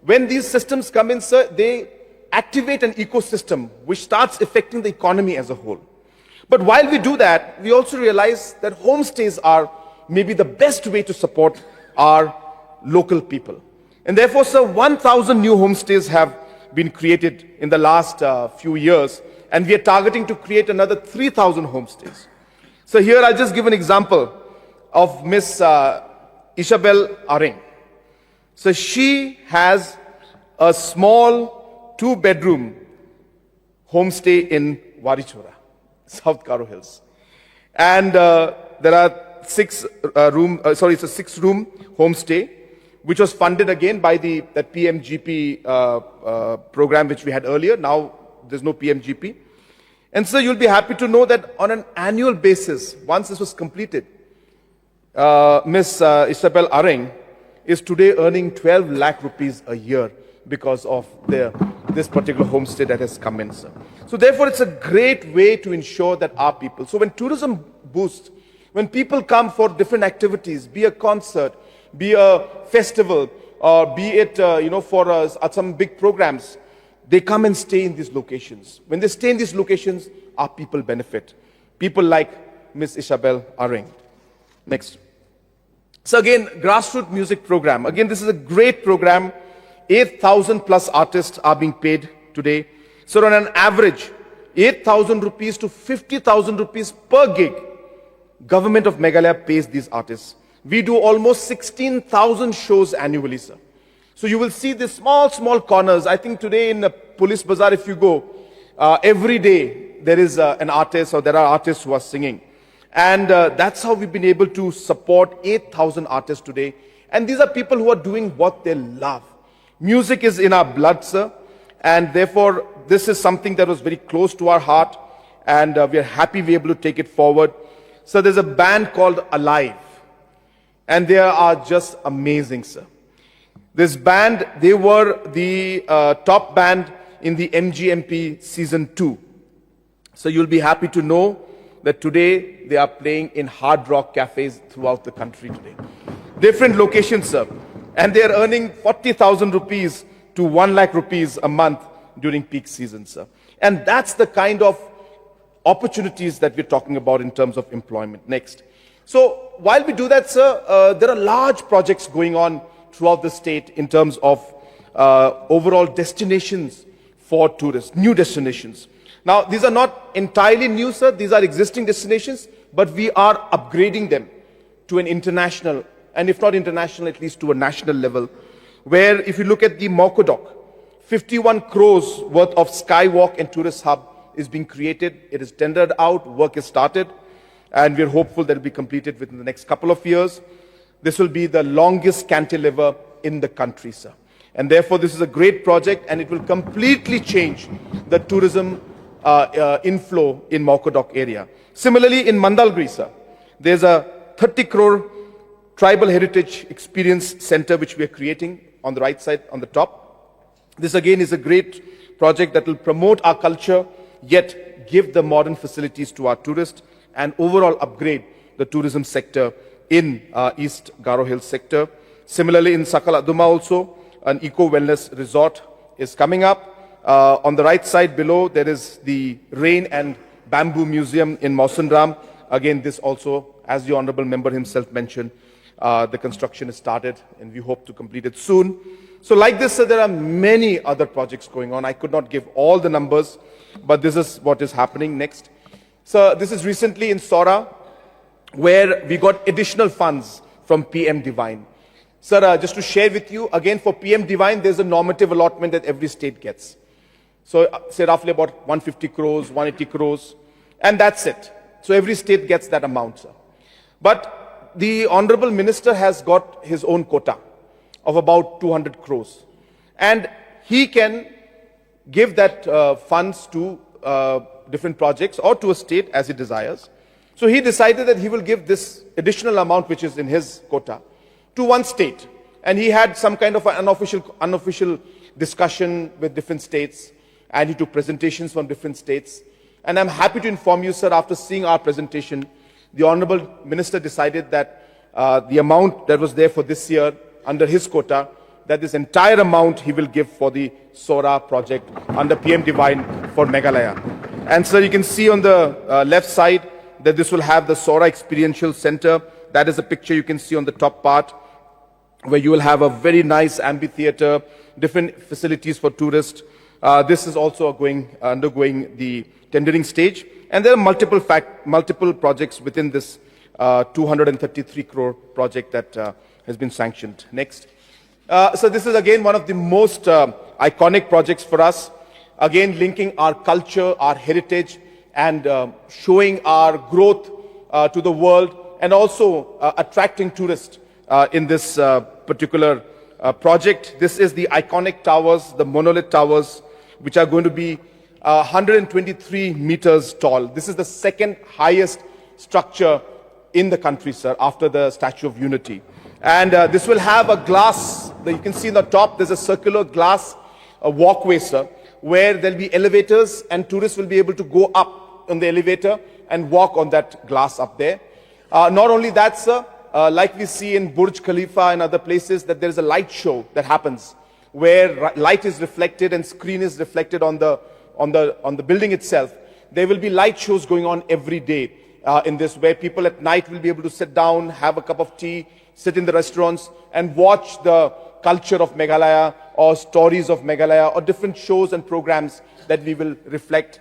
When these systems come in, sir, they activate an ecosystem which starts affecting the economy as a whole. But while we do that, we also realize that homestays are maybe the best way to support our local people. And therefore, sir, 1,000 new homestays have been created in the last few years, and we are targeting to create another 3,000 homestays. So here I'll just give an example of Miss Isabel Areng. So she has a small 2-bedroom homestay in Warichora, South Karo Hills. And there are it's a 6-room homestay which was funded again by that PMGP program which we had earlier. Now there's no PMGP. And so you'll be happy to know that on an annual basis, once this was completed, Miss Isabel Aring is today earning 12 lakh rupees a year because of this particular homestay that has come in, sir. So therefore, it's a great way to ensure that our people, so when tourism boosts, when people come for different activities, be a concert, be a festival, or be it, for some big programs, they come and stay in these locations. When they stay in these locations, our people benefit. People like Miss Isabel Aring. Next. So again, grassroots music program. Again, this is a great program. 8,000 plus artists are being paid today. So on an average, 8,000 rupees to 50,000 rupees per gig, Government of Meghalaya pays these artists. We do almost 16,000 shows annually, sir. So you will see these small corners. I think today in the Police Bazaar, if you go, every day there is an artist or there are artists who are singing. And that's how we've been able to support 8,000 artists today. And these are people who are doing what they love. Music is in our blood, sir. And therefore, this is something that was very close to our heart. And we are happy we're able to take it forward. So there's a band called Alive. And they are just amazing, sir. This band, they were the top band in the MGMP Season 2. So you'll be happy to know that today they are playing in hard rock cafes throughout the country today. Different locations, sir. And they are earning 40,000 rupees to 1 lakh rupees a month during peak season, sir. And that's the kind of opportunities that we're talking about in terms of employment. Next. So while we do that, sir, there are large projects going on throughout the state in terms of overall destinations for tourists, new destinations. Now, these are not entirely new, sir. These are existing destinations, but we are upgrading them to an international, and if not international, at least to a national level, where if you look at the Mokkodok, 51 crores worth of skywalk and tourist hub is being created. It is tendered out, work is started, and we're hopeful that it will be completed within the next couple of years. This will be the longest cantilever in the country, sir. And therefore, this is a great project, and it will completely change the tourism inflow in Mokkodok area. Similarly, in Mandalgiri, sir, there's a 30 crore tribal heritage experience center which we are creating on the right side, on the top. This again is a great project that will promote our culture, yet give the modern facilities to our tourists and overall upgrade the tourism sector in East Garo Hills sector. Similarly, in Sakal Aduma also, an eco-wellness resort is coming up. On the right side below, there is the Rain and Bamboo Museum in Mausandram. Again, this also, as the Honorable Member himself mentioned, the construction is started and we hope to complete it soon. So like this, there are many other projects going on. I could not give all the numbers, but this is what is happening next. So this is recently in Sora, where we got additional funds from PM Divine. Sir, just to share with you, again for PM Divine, there's a normative allotment that every state gets. So say roughly about 150 crores, 180 crores, and that's it. So every state gets that amount, sir. But the Honorable Minister has got his own quota of about 200 crores. And he can give that funds to different projects or to a state as he desires. So he decided that he will give this additional amount, which is in his quota, to one state. And he had some kind of an unofficial discussion with different states, and he took presentations from different states. And I'm happy to inform you, sir, after seeing our presentation, the Honorable Minister decided that the amount that was there for this year under his quota, that this entire amount he will give for the Sora project under PM Divine for Meghalaya. And sir, you can see on the left side that this will have the Sora Experiential Center. That is a picture you can see on the top part, where you will have a very nice amphitheater, different facilities for tourists. This is also undergoing the tendering stage. And there are multiple projects within this 233 crore project that has been sanctioned. Next. So this is again one of the most iconic projects for us. Again, linking our culture, our heritage, and showing our growth to the world, and also attracting tourists in this particular project. This is the iconic towers, the monolith towers, which are going to be 123 meters tall. This is the second highest structure in the country, sir, after the Statue of Unity. And this will have a glass, that you can see in the top, there's a circular glass walkway, sir, where there'll be elevators and tourists will be able to go up on the elevator and walk on that glass up there. Not only that, sir, like we see in Burj Khalifa and other places, that there's a light show that happens where light is reflected and screen is reflected on the building itself. There will be light shows going on every day in this, where people at night will be able to sit down, have a cup of tea, sit in the restaurants and watch the culture of Meghalaya or stories of Meghalaya or different shows and programs that we will reflect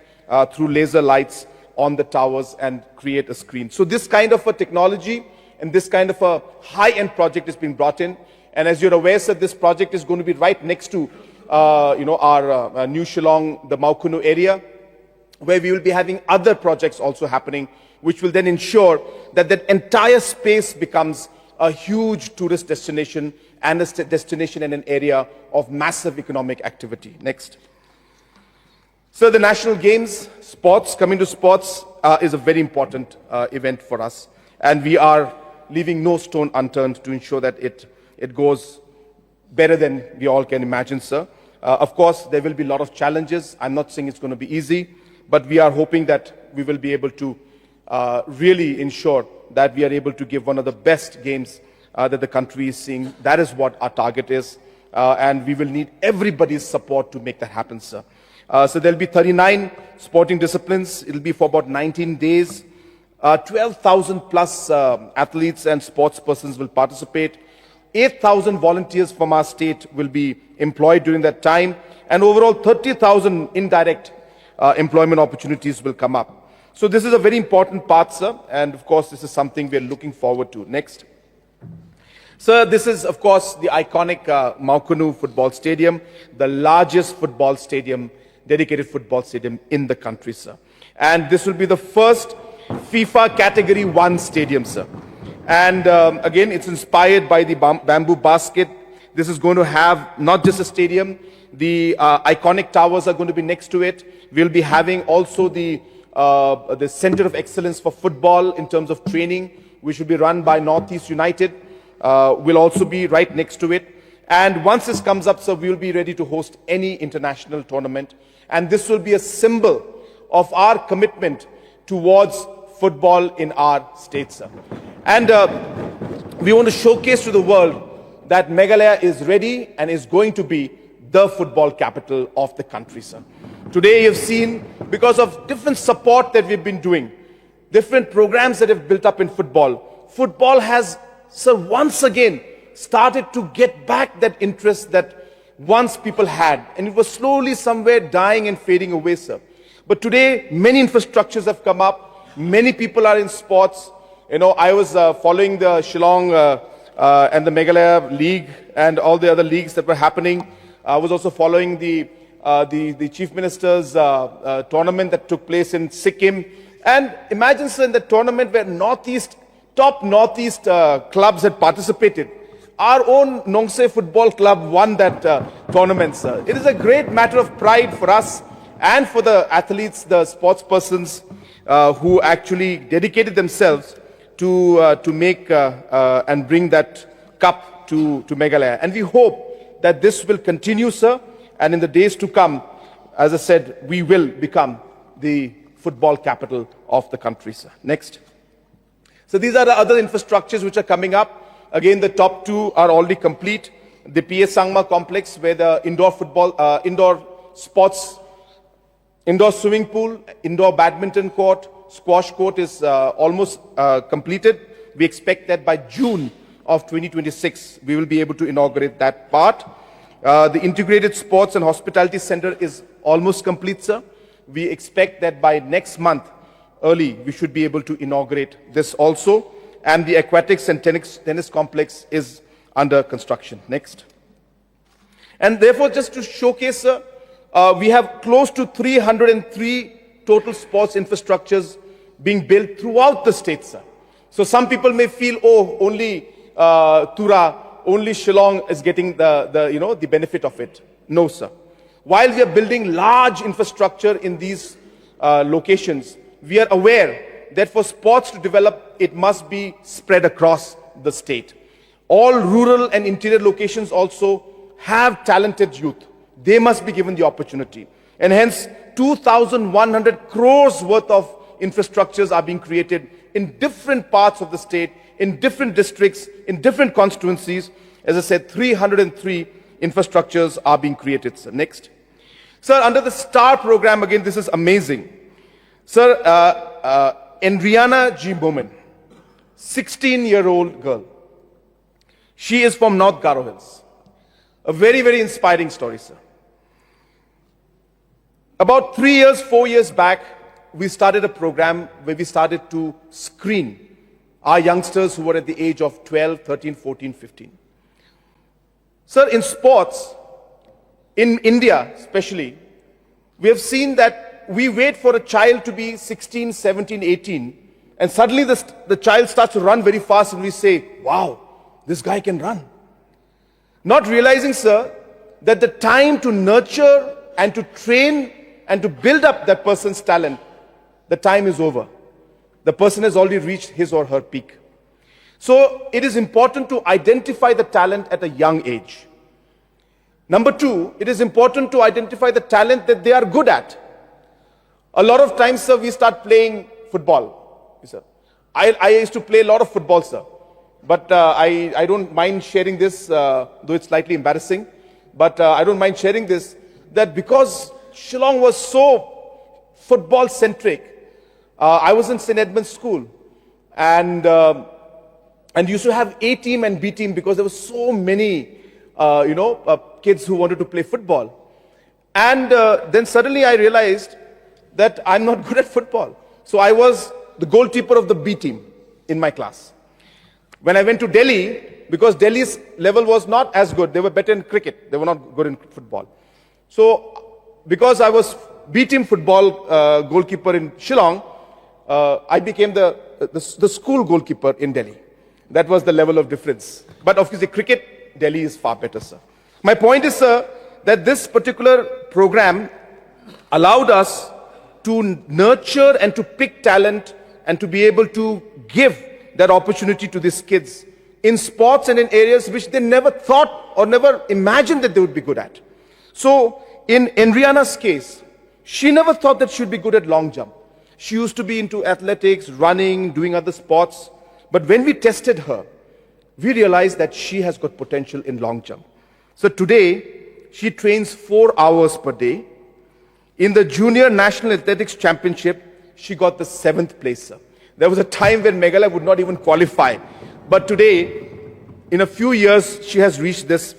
through laser lights on the towers and create a screen. So this kind of a technology and this kind of a high-end project is being brought in. And as you're aware, sir, this project is going to be right next to our New Shillong, the Maukunu area, where we will be having other projects also happening, which will then ensure that that entire space becomes a huge tourist destination and a destination in an area of massive economic activity. Next. So the National Games, sports, coming to sports, is a very important event for us. And we are leaving no stone unturned to ensure that it goes better than we all can imagine, sir. Of course, there will be a lot of challenges. I'm not saying it's going to be easy, but we are hoping that we will be able to really ensure that we are able to give one of the best games that the country is seeing. That is what our target is, and we will need everybody's support to make that happen, sir. So there will be 39 sporting disciplines. It will be for about 19 days. 12,000 plus athletes and sports persons will participate. 8,000 volunteers from our state will be employed during that time, and overall 30,000 indirect employment opportunities will come up. So this is a very important part, sir, and of course this is something we are looking forward to. Next. Sir, this is of course the iconic Maukunu football stadium, the largest football stadium, dedicated football stadium in the country, sir. And this will be the first FIFA Category 1 stadium, sir. And again, it's inspired by the bamboo basket. This is going to have not just a stadium, the iconic towers are going to be next to it. We'll be having also the Center of Excellence for Football in terms of training, which will be run by Northeast United, will also be right next to it. And once this comes up, sir, we will be ready to host any international tournament. And this will be a symbol of our commitment towards football in our state, sir. And we want to showcase to the world that Meghalaya is ready and is going to be the football capital of the country, sir. Today you've seen, because of different support that we've been doing, different programs that have built up in football, football has, sir, once again started to get back that interest that once people had. And it was slowly somewhere dying and fading away, sir. But today, many infrastructures have come up. Many people are in sports. You know, I was following the Shillong and the Meghalaya League and all the other leagues that were happening. I was also following the Chief Minister's tournament that took place in Sikkim. And imagine, sir, in the tournament where top Northeast clubs had participated. Our own Nongbei football club won that tournament, sir. It is a great matter of pride for us and for the athletes, the sports persons who actually dedicated themselves to make and bring that cup to Meghalaya. And we hope that this will continue, sir. And in the days to come, as I said, we will become the football capital of the country, sir. Next. So these are the other infrastructures which are coming up. Again, the top two are already complete. The PA Sangma complex, where the indoor football, indoor sports, indoor swimming pool, indoor badminton court, squash court is almost completed. We expect that by June of 2026, we will be able to inaugurate that part. The integrated sports and hospitality center is almost complete, sir. We expect that by next month, early, we should be able to inaugurate this also. And the aquatics and tennis complex is under construction. Next. And therefore, just to showcase, sir, we have close to 303 total sports infrastructures being built throughout the state, sir. So some people may feel, oh, only Tura only Shillong is getting the benefit of it. No, sir. While we are building large infrastructure in these locations, we are aware that for sports to develop, it must be spread across the state. All rural and interior locations also have talented youth. They must be given the opportunity. And hence, 2,100 crores worth of infrastructures are being created in different parts of the state, in different districts, in different constituencies. As I said, 303 infrastructures are being created, sir. Next. Sir, under the STAR program, again, this is amazing. Sir, Enriana G. Bowman, 16-year-old girl. She is from North Garo Hills. A very, very inspiring story, sir. About 4 years back, we started a program where we started to screen our youngsters who were at the age of 12, 13, 14, 15. Sir, in sports, in India especially, we have seen that we wait for a child to be 16, 17, 18, and suddenly the child starts to run very fast and we say, wow, this guy can run. Not realizing, sir, that the time to nurture and to train and to build up that person's talent, the time is over. The person has already reached his or her peak. So it is important to identify the talent at a young age. Number two, it is important to identify the talent that they are good at. A lot of times, sir, we start playing football. Sir. I used to play a lot of football, sir. But I don't mind sharing this, though it's slightly embarrassing. But I don't mind sharing this, that because Shillong was so football-centric, I was in St. Edmund's School. And used to have A team and B team because there were so many, kids who wanted to play football. And then suddenly I realized that I'm not good at football. So I was the goalkeeper of the B team in my class. When I went to Delhi, because Delhi's level was not as good, they were better in cricket, they were not good in football. So because I was B team football goalkeeper in Shillong, I became the school goalkeeper in Delhi. That was the level of difference. But obviously cricket, Delhi is far better, sir. My point is, sir, that this particular program allowed us to nurture and to pick talent and to be able to give that opportunity to these kids in sports and in areas which they never thought or never imagined that they would be good at. So in Enriana's case, she never thought that she would be good at long jump. She used to be into athletics, running, doing other sports. But when we tested her, we realized that she has got potential in long jump. So today, she trains 4 hours per day. In the Junior National Athletics Championship, she got the 7th place, sir. There was a time when Meghalaya would not even qualify. But today, in a few years, she has reached this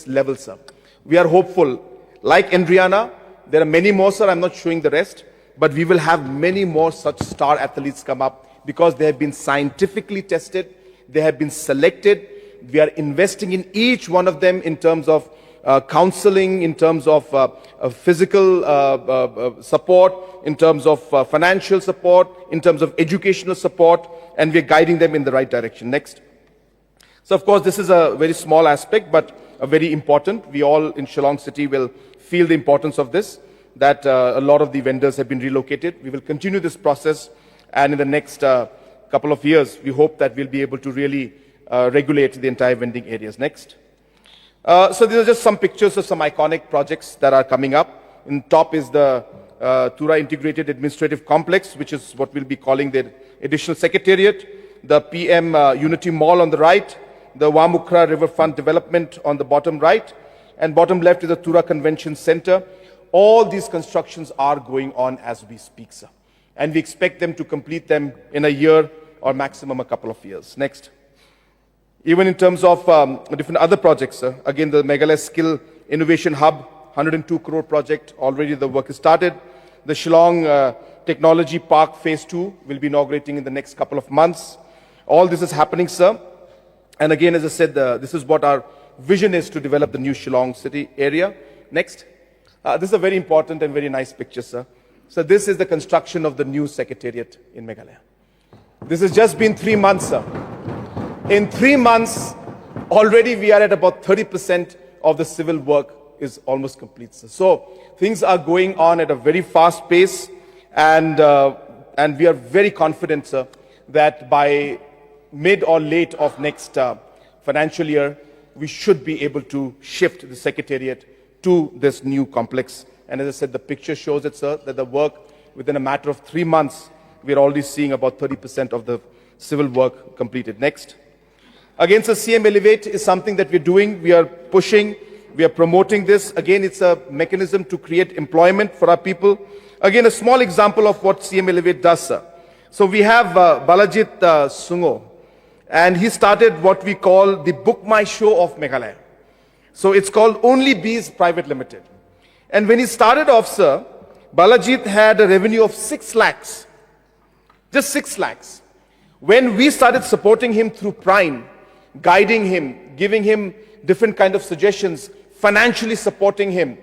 level, sir. We are hopeful. Like Enriana, there are many more, sir. I'm not showing the rest. But we will have many more such star athletes come up because they have been scientifically tested. They have been selected. We are investing in each one of them in terms of counseling, in terms of physical support, in terms of financial support, in terms of educational support, and we are guiding them in the right direction. Next. So, of course, this is a very small aspect, but very important. We all in Shillong City will feel the importance of this, that a lot of the vendors have been relocated. We will continue this process, and in the next couple of years, we hope that we'll be able to really regulate the entire vending areas. Next. So these are just some pictures of some iconic projects that are coming up. In top is the Tura Integrated Administrative Complex, which is what we'll be calling the additional secretariat. The PM Unity Mall on the right. The Wamukra Riverfront Development on the bottom right. And bottom left is the Tura Convention Center. All these constructions are going on as we speak, sir. And we expect them to complete them in a year or maximum a couple of years. Next. Even in terms of different other projects, sir. Again, the Meghalaya Skill Innovation Hub, 102 crore project, already the work is started. The Shillong Technology Park Phase 2 will be inaugurating in the next couple of months. All this is happening, sir. And again, as I said, this is what our vision is to develop the new Shillong city area. Next. This is a very important and very nice picture, sir. So this is the construction of the new secretariat in Meghalaya. This has just been 3 months, sir. In 3 months, Already we are at about 30% of the civil work is almost complete, sir. So things are going on at a very fast pace, and we are very confident, sir, that by mid or late of next financial year, we should be able to shift the secretariat to this new complex. And as I said, the picture shows it, sir, that the work within a matter of 3 months, we are already seeing about 30% of the civil work completed. Next. Again, sir, CM Elevate is something that we're doing. We are pushing, we are promoting this. Again, it's a mechanism to create employment for our people. Again, a small example of what CM Elevate does, sir. So we have Balajit Sungo, and he started what we call the Book My Show of Meghalaya. So it's called Only Bees Private Limited. And when he started off, sir, Balajit had a revenue of 6 lakhs. Just 6 lakhs. When we started supporting him through Prime, guiding him, giving him different kind of suggestions, financially supporting him,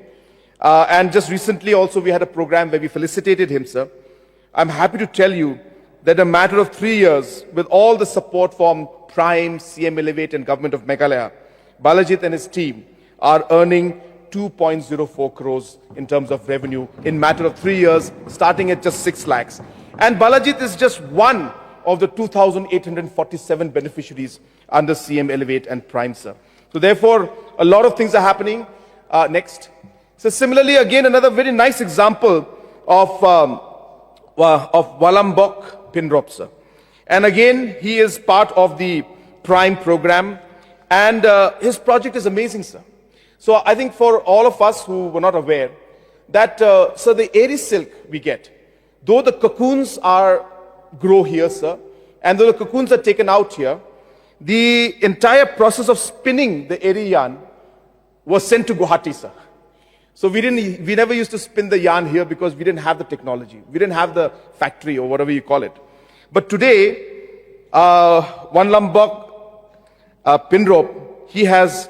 and just recently also we had a program where we felicitated him, sir. I'm happy to tell you that in a matter of 3 years, with all the support from Prime, CM Elevate and Government of Meghalaya, Balajit and his team are earning 2.04 crores in terms of revenue in matter of 3 years, starting at just 6 lakhs. And Balajit is just one of the 2,847 beneficiaries under CM Elevate and Prime, sir. So therefore, a lot of things are happening. Next. So similarly, again, another very nice example of Walambok Pinrop, sir. And again, he is part of the Prime program, and his project is amazing, sir. So I think for all of us who were not aware that, sir, the airy silk we get, though the cocoons grow here, sir, and though the cocoons are taken out here, the entire process of spinning the airy yarn was sent to Guwahati, sir. So we never used to spin the yarn here because we didn't have the technology. We didn't have the factory or whatever you call it. But today, Wanlambok Pinrop, he has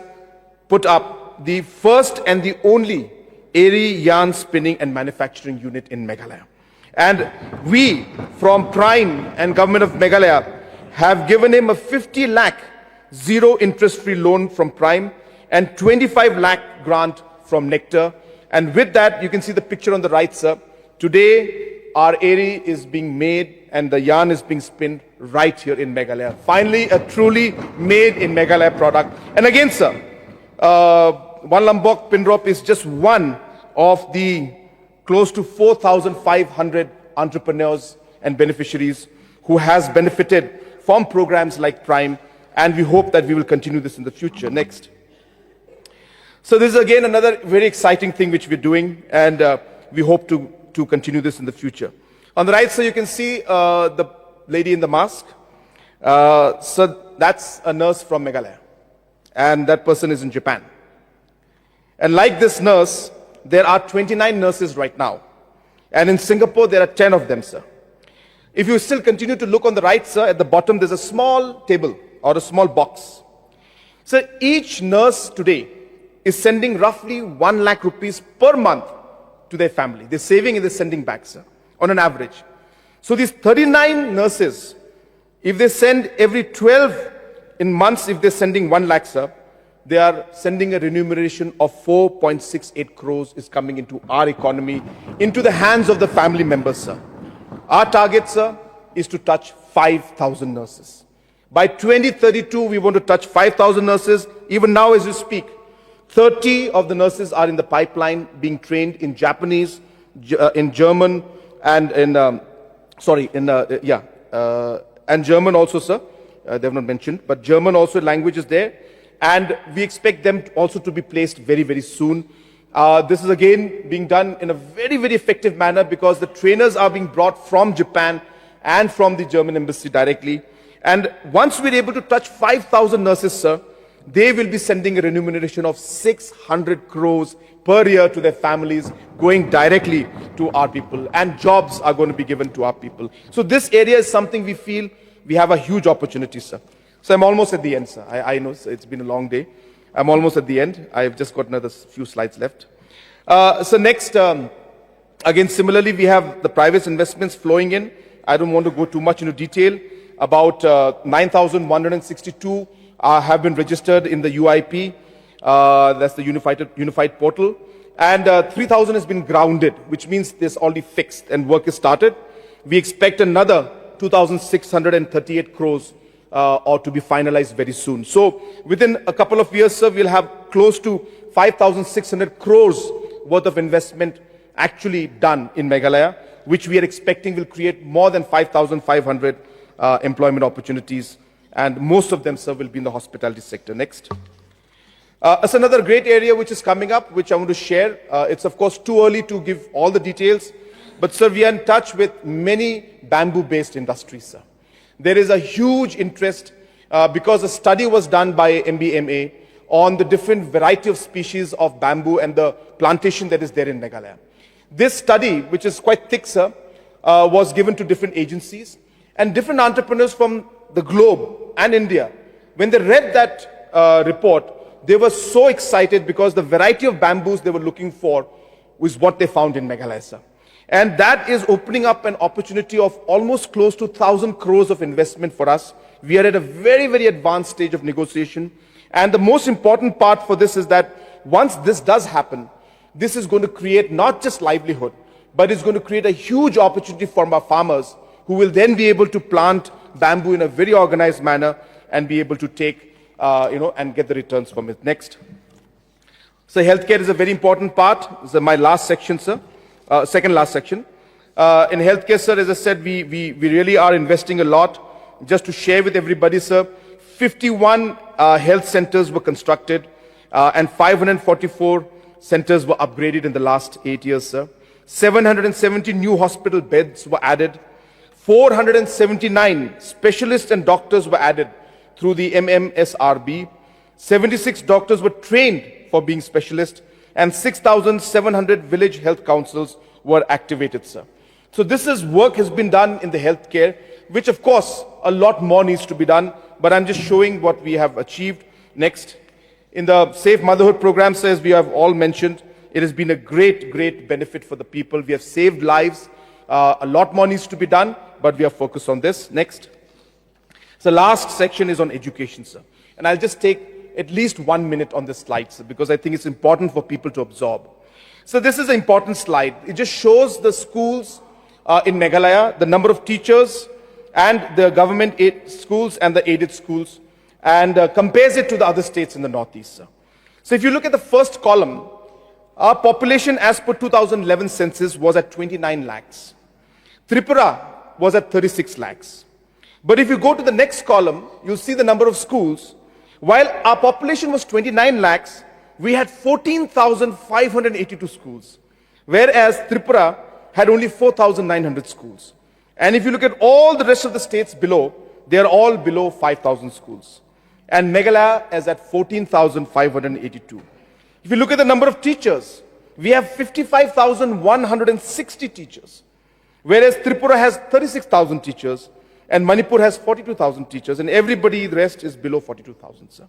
put up the first and the only airy yarn spinning and manufacturing unit in Meghalaya. And we, from Prime and Government of Meghalaya, have given him a 50 lakh zero interest-free loan from Prime and 25 lakh grant from Nectar. And with that, you can see the picture on the right, sir. Today, our airy is being made and the yarn is being spinned right here in Meghalaya. Finally, a truly made in Meghalaya product. And again, sir, Wanlambok Pinrop is just one of the close to 4,500 entrepreneurs and beneficiaries who has benefited from programs like Prime, and we hope that we will continue this in the future. Next. So this is again another very exciting thing which we're doing, and we hope to continue this in the future. On the right, sir, you can see the lady in the mask. So that's a nurse from Meghalaya, and that person is in Japan. And like this nurse, there are 29 nurses right now. And in Singapore, there are 10 of them, sir. If you still continue to look on the right, sir, at the bottom, there's a small table or a small box. So each nurse today is sending roughly 1 lakh rupees per month to their family. They're saving and they're sending back, sir, on an average. So these 39 nurses, if they send every 12 in months, if they're sending 1 lakh, sir, they are sending a remuneration of 4.68 crores is coming into our economy, into the hands of the family members, sir. Our target, sir, is to touch 5,000 nurses. By 2032, we want to touch 5,000 nurses. Even now, as we speak, 30 of the nurses are in the pipeline being trained in Japanese, in German, and and German also, sir. They have not mentioned, but German also language is there. And we expect them also to be placed very, very soon. This is again being done in a very, very effective manner because the trainers are being brought from Japan and from the German embassy directly. And once we're able to touch 5,000 nurses, sir, they will be sending a remuneration of 600 crores per year to their families, going directly to our people. And jobs are going to be given to our people. So this area is something we feel we have a huge opportunity, sir. So I'm almost at the end, sir. I know it's been a long day. I'm almost at the end. I've just got another few slides left. So next, again, similarly, we have the private investments flowing in. I don't want to go too much into detail. About 9,162 have been registered in the UIP, that's the Unified Portal, and 3,000 has been grounded, which means this already fixed and work is started. We expect another 2,638 crores or to be finalized very soon. So within a couple of years, sir, we'll have close to 5,600 crores worth of investment actually done in Meghalaya, which we are expecting will create more than 5,500 employment opportunities, and most of them, sir, will be in the hospitality sector. Next. It's another great area which is coming up, which I want to share. It's of course too early to give all the details, but sir, we are in touch with many bamboo-based industries, sir. There is a huge interest because a study was done by MBMA on the different variety of species of bamboo and the plantation that is there in Meghalaya. This study, which is quite thick, sir, was given to different agencies and different entrepreneurs from the globe and India. When they read that report, they were so excited because the variety of bamboos they were looking for was what they found in Meghalaya, sir. And that is opening up an opportunity of almost close to 1,000 crores of investment for us. We are at a very, very advanced stage of negotiation. And the most important part for this is that once this does happen, this is going to create not just livelihood, but it's going to create a huge opportunity for our farmers who will then be able to plant bamboo in a very organized manner and be able to take and get the returns from it. Next. So healthcare is a very important part. This is my last section, sir. Second last section. In healthcare, sir, as I said, we really are investing a lot. Just to share with everybody, sir, 51 health centers were constructed and 544 centers were upgraded in the last 8 years, sir. 770 new hospital beds were added. 479 specialists and doctors were added through the MMSRB. 76 doctors were trained for being specialists, and 6,700 village health councils were activated, sir. So this is work has been done in the healthcare, which of course a lot more needs to be done, but I'm just showing what we have achieved. Next. In the Safe Motherhood program, sir, as we have all mentioned, it has been a great, great benefit for the people. We have saved lives. A lot more needs to be done, but we are focused on this. Next. So last section is on education, sir. And I'll just take at least 1 minute on this slide, sir, because I think it's important for people to absorb. So this is an important slide. It just shows the schools in Meghalaya, the number of teachers, and the government aid schools and the aided schools, and compares it to the other states in the Northeast, sir. So if you look at the first column, our population as per 2011 census was at 29 lakhs. Tripura was at 36 lakhs. But if you go to the next column, you'll see the number of schools. While our population was 29 lakhs, we had 14,582 schools, whereas Tripura had only 4,900 schools. And if you look at all the rest of the states below, they are all below 5,000 schools. And Meghalaya is at 14,582. If you look at the number of teachers, we have 55,160 teachers, whereas Tripura has 36,000 teachers, and Manipur has 42,000 teachers, and everybody, the rest is below 42,000, sir.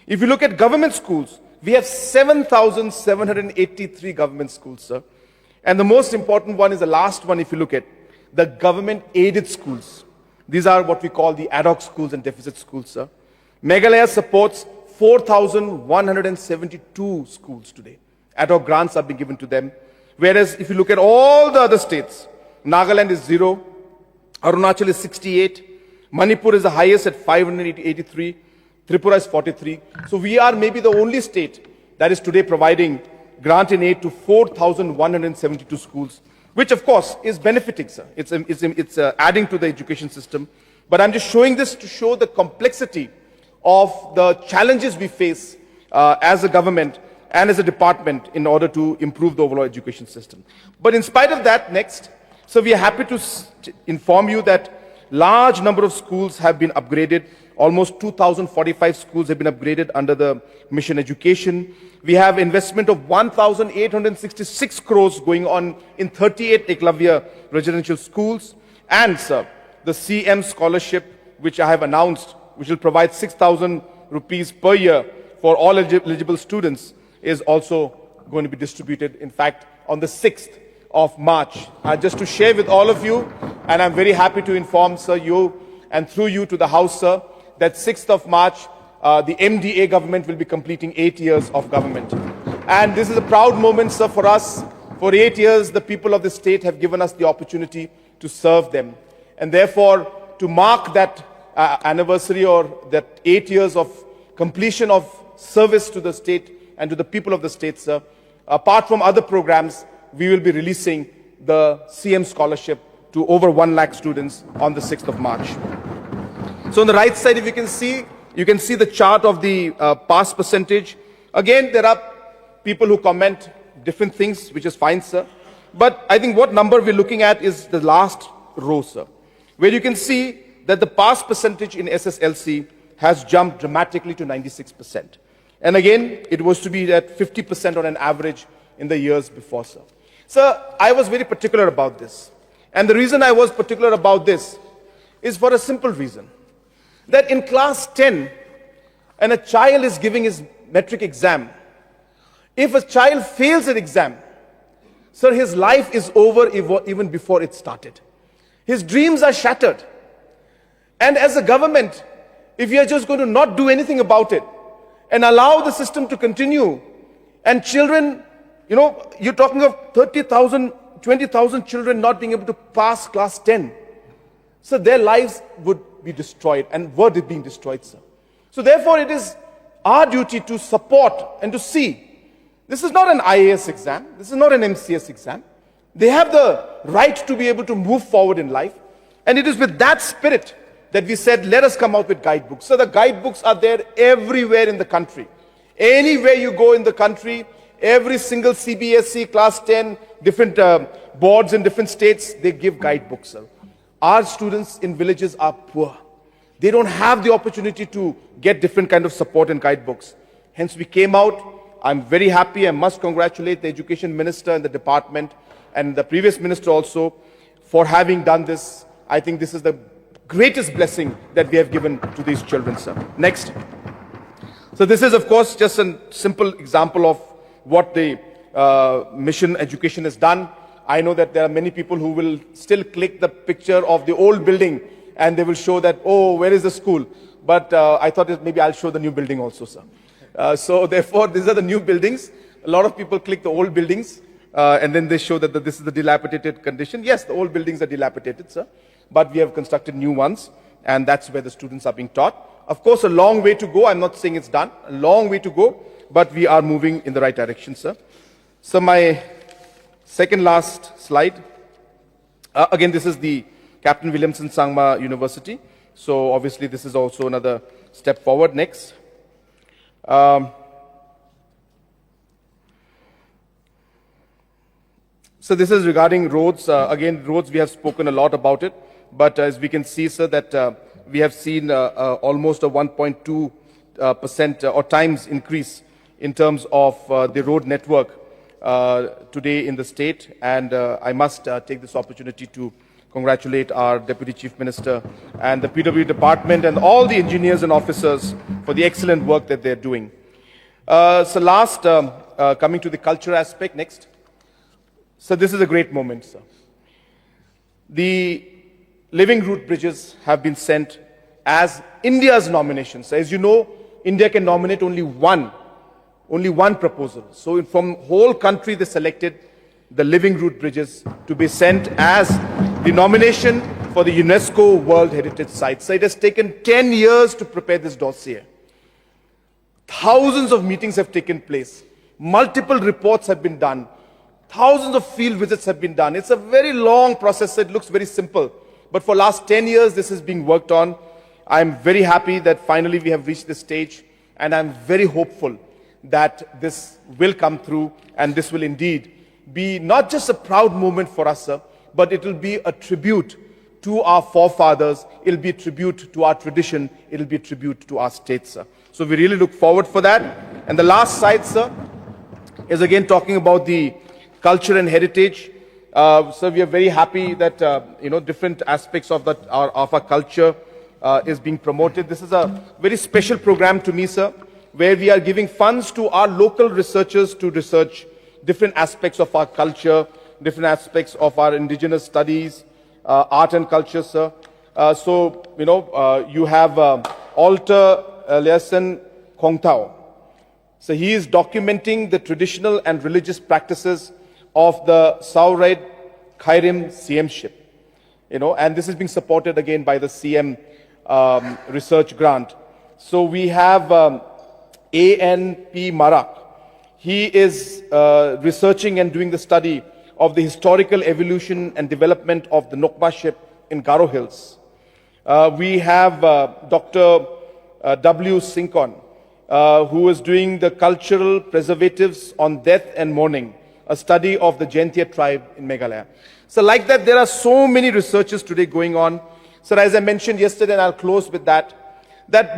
If you look at government schools, we have 7,783 government schools, sir. And the most important one is the last one, if you look at the government aided schools. These are what we call the ad hoc schools and deficit schools, sir. Meghalaya supports 4,172 schools today. Ad hoc grants are being given to them. Whereas if you look at all the other states, Nagaland is 0, Arunachal is 68, Manipur is the highest at 583, Tripura is 43. So we are maybe the only state that is today providing grant in aid to 4,172 schools, which of course is benefiting, sir. It's adding to the education system. But I'm just showing this to show the complexity of the challenges we face as a government and as a department in order to improve the overall education system. But in spite of that, next, so we are happy to inform you that large number of schools have been upgraded. Almost 2,045 schools have been upgraded under the Mission Education. We have investment of 1,866 crores going on in 38 Eklavya residential schools. And, sir, the CM scholarship, which I have announced, which will provide 6,000 rupees per year for all eligible students, is also going to be distributed, in fact, on the 6th of March. Just to share with all of you, and I'm very happy to inform, sir, you, and through you to the House, sir, that 6th of March, the MDA government will be completing 8 years of government. And this is a proud moment, sir, for us. For 8 years, the people of the state have given us the opportunity to serve them. And therefore, to mark that anniversary or that 8 years of completion of service to the state and to the people of the state, sir, apart from other programs, we will be releasing the CM scholarship to over 1 lakh students on the 6th of March. So on the right side, if you can see the chart of the pass percentage. Again, there are people who comment different things, which is fine, sir. But I think what number we're looking at is the last row, sir, where you can see that the pass percentage in SSLC has jumped dramatically to 96%. And again, it was to be at 50% on an average in the years before, sir. Sir, I was very particular about this. And the reason I was particular about this is for a simple reason. That in class 10, and a child is giving his metric exam, if a child fails an exam, sir, his life is over even before it started. His dreams are shattered. And as a government, if you are just going to not do anything about it and allow the system to continue, and children, you're talking of 30,000, 20,000 children not being able to pass class 10. So their lives would be destroyed and were being destroyed, sir. So therefore, it is our duty to support and to see. This is not an IAS exam. This is not an MCS exam. They have the right to be able to move forward in life. And it is with that spirit that we said, let us come out with guidebooks. So the guidebooks are there everywhere in the country. Anywhere you go in the country, every single CBSE, class 10, different boards in different states, they give guidebooks, sir. Our students in villages are poor. They don't have the opportunity to get different kind of support and guidebooks. Hence we came out. I'm very happy. I must congratulate the education minister and the department and the previous minister also for having done this. I think this is the greatest blessing that we have given to these children, sir. Next. So this is, of course, just a simple example of what the mission education has done. I know that there are many people who will still click the picture of the old building and they will show that, oh, where is the school? But I thought that maybe I'll show the new building also, sir. So therefore, these are the new buildings. A lot of people click the old buildings and then they show that this is the dilapidated condition. Yes, the old buildings are dilapidated, sir. But we have constructed new ones and that's where the students are being taught. Of course, a long way to go. I'm not saying it's done. A long way to go. But we are moving in the right direction, sir. So my second last slide. Again, this is the Captain Williamson Sangma University. So obviously, this is also another step forward. Next. So this is regarding roads. Again, roads, we have spoken a lot about it. But as we can see, sir, that we have seen almost a 1.2% or times increase in terms of the road network today in the state. And I must take this opportunity to congratulate our Deputy Chief Minister and the PW department and all the engineers and officers for the excellent work that they're doing. So last, coming to the culture aspect, next. So this is a great moment, sir. The living root bridges have been sent as India's nominations. As you know, India can nominate only one proposal. So from whole country, they selected the living root bridges to be sent as the nomination for the UNESCO World Heritage Site. So it has taken 10 years to prepare this dossier. Thousands of meetings have taken place. Multiple reports have been done. Thousands of field visits have been done. It's a very long process. It looks very simple. But for last 10 years, this is being worked on. I'm very happy that finally we have reached this stage. And I'm very hopeful that this will come through. And this will indeed be not just a proud moment for us, sir, but it will be a tribute to our forefathers. It will be a tribute to our tradition. It will be a tribute to our state, sir. So we really look forward for that. And the last slide, sir, is again talking about the culture and heritage. So we are very happy that different aspects of our culture is being promoted. This is a very special program to me, sir, where we are giving funds to our local researchers to research different aspects of our culture, different aspects of our indigenous studies, art and culture, sir. You have altar Liasen Kongtao. So he is documenting the traditional and religious practices of the Saured Khairim CMship. And this is being supported again by the CM research grant. So we have ANP Marak. He is researching and doing the study of the historical evolution and development of the Nokba ship in Garo Hills. We have Dr. W. Sinkon, who is doing the cultural preservatives on death and mourning, a study of the Jaintia tribe in Meghalaya. So like that, there are so many researches today going on. So as I mentioned yesterday, and I'll close with that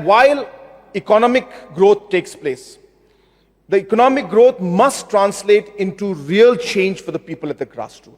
while economic growth takes place, the economic growth must translate into real change for the people at the grassroots.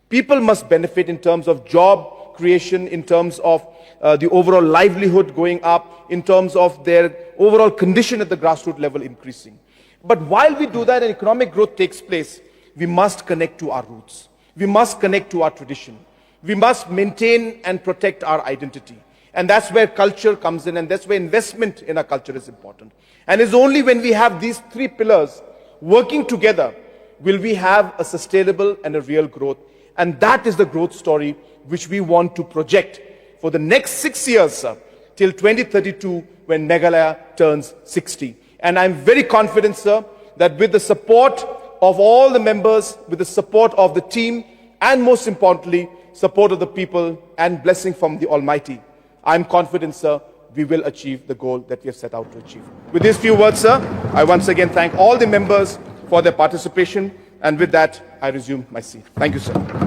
People must benefit in terms of job creation, in terms of the overall livelihood going up, in terms of their overall condition at the grassroots level increasing. But while we do that and economic growth takes place, we must connect to our roots. We must connect to our tradition. We must maintain and protect our identity. And that's where culture comes in, and that's where investment in our culture is important. And it's only when we have these three pillars working together will we have a sustainable and a real growth. And that is the growth story which we want to project for the next 6 years, sir, till 2032, when Meghalaya turns 60. And I'm very confident, sir, that with the support of all the members, with the support of the team, and most importantly, support of the people and blessing from the Almighty, I'm confident, sir, we will achieve the goal that we have set out to achieve. With these few words, sir, I once again thank all the members for their participation, and with that, I resume my seat. Thank you, sir.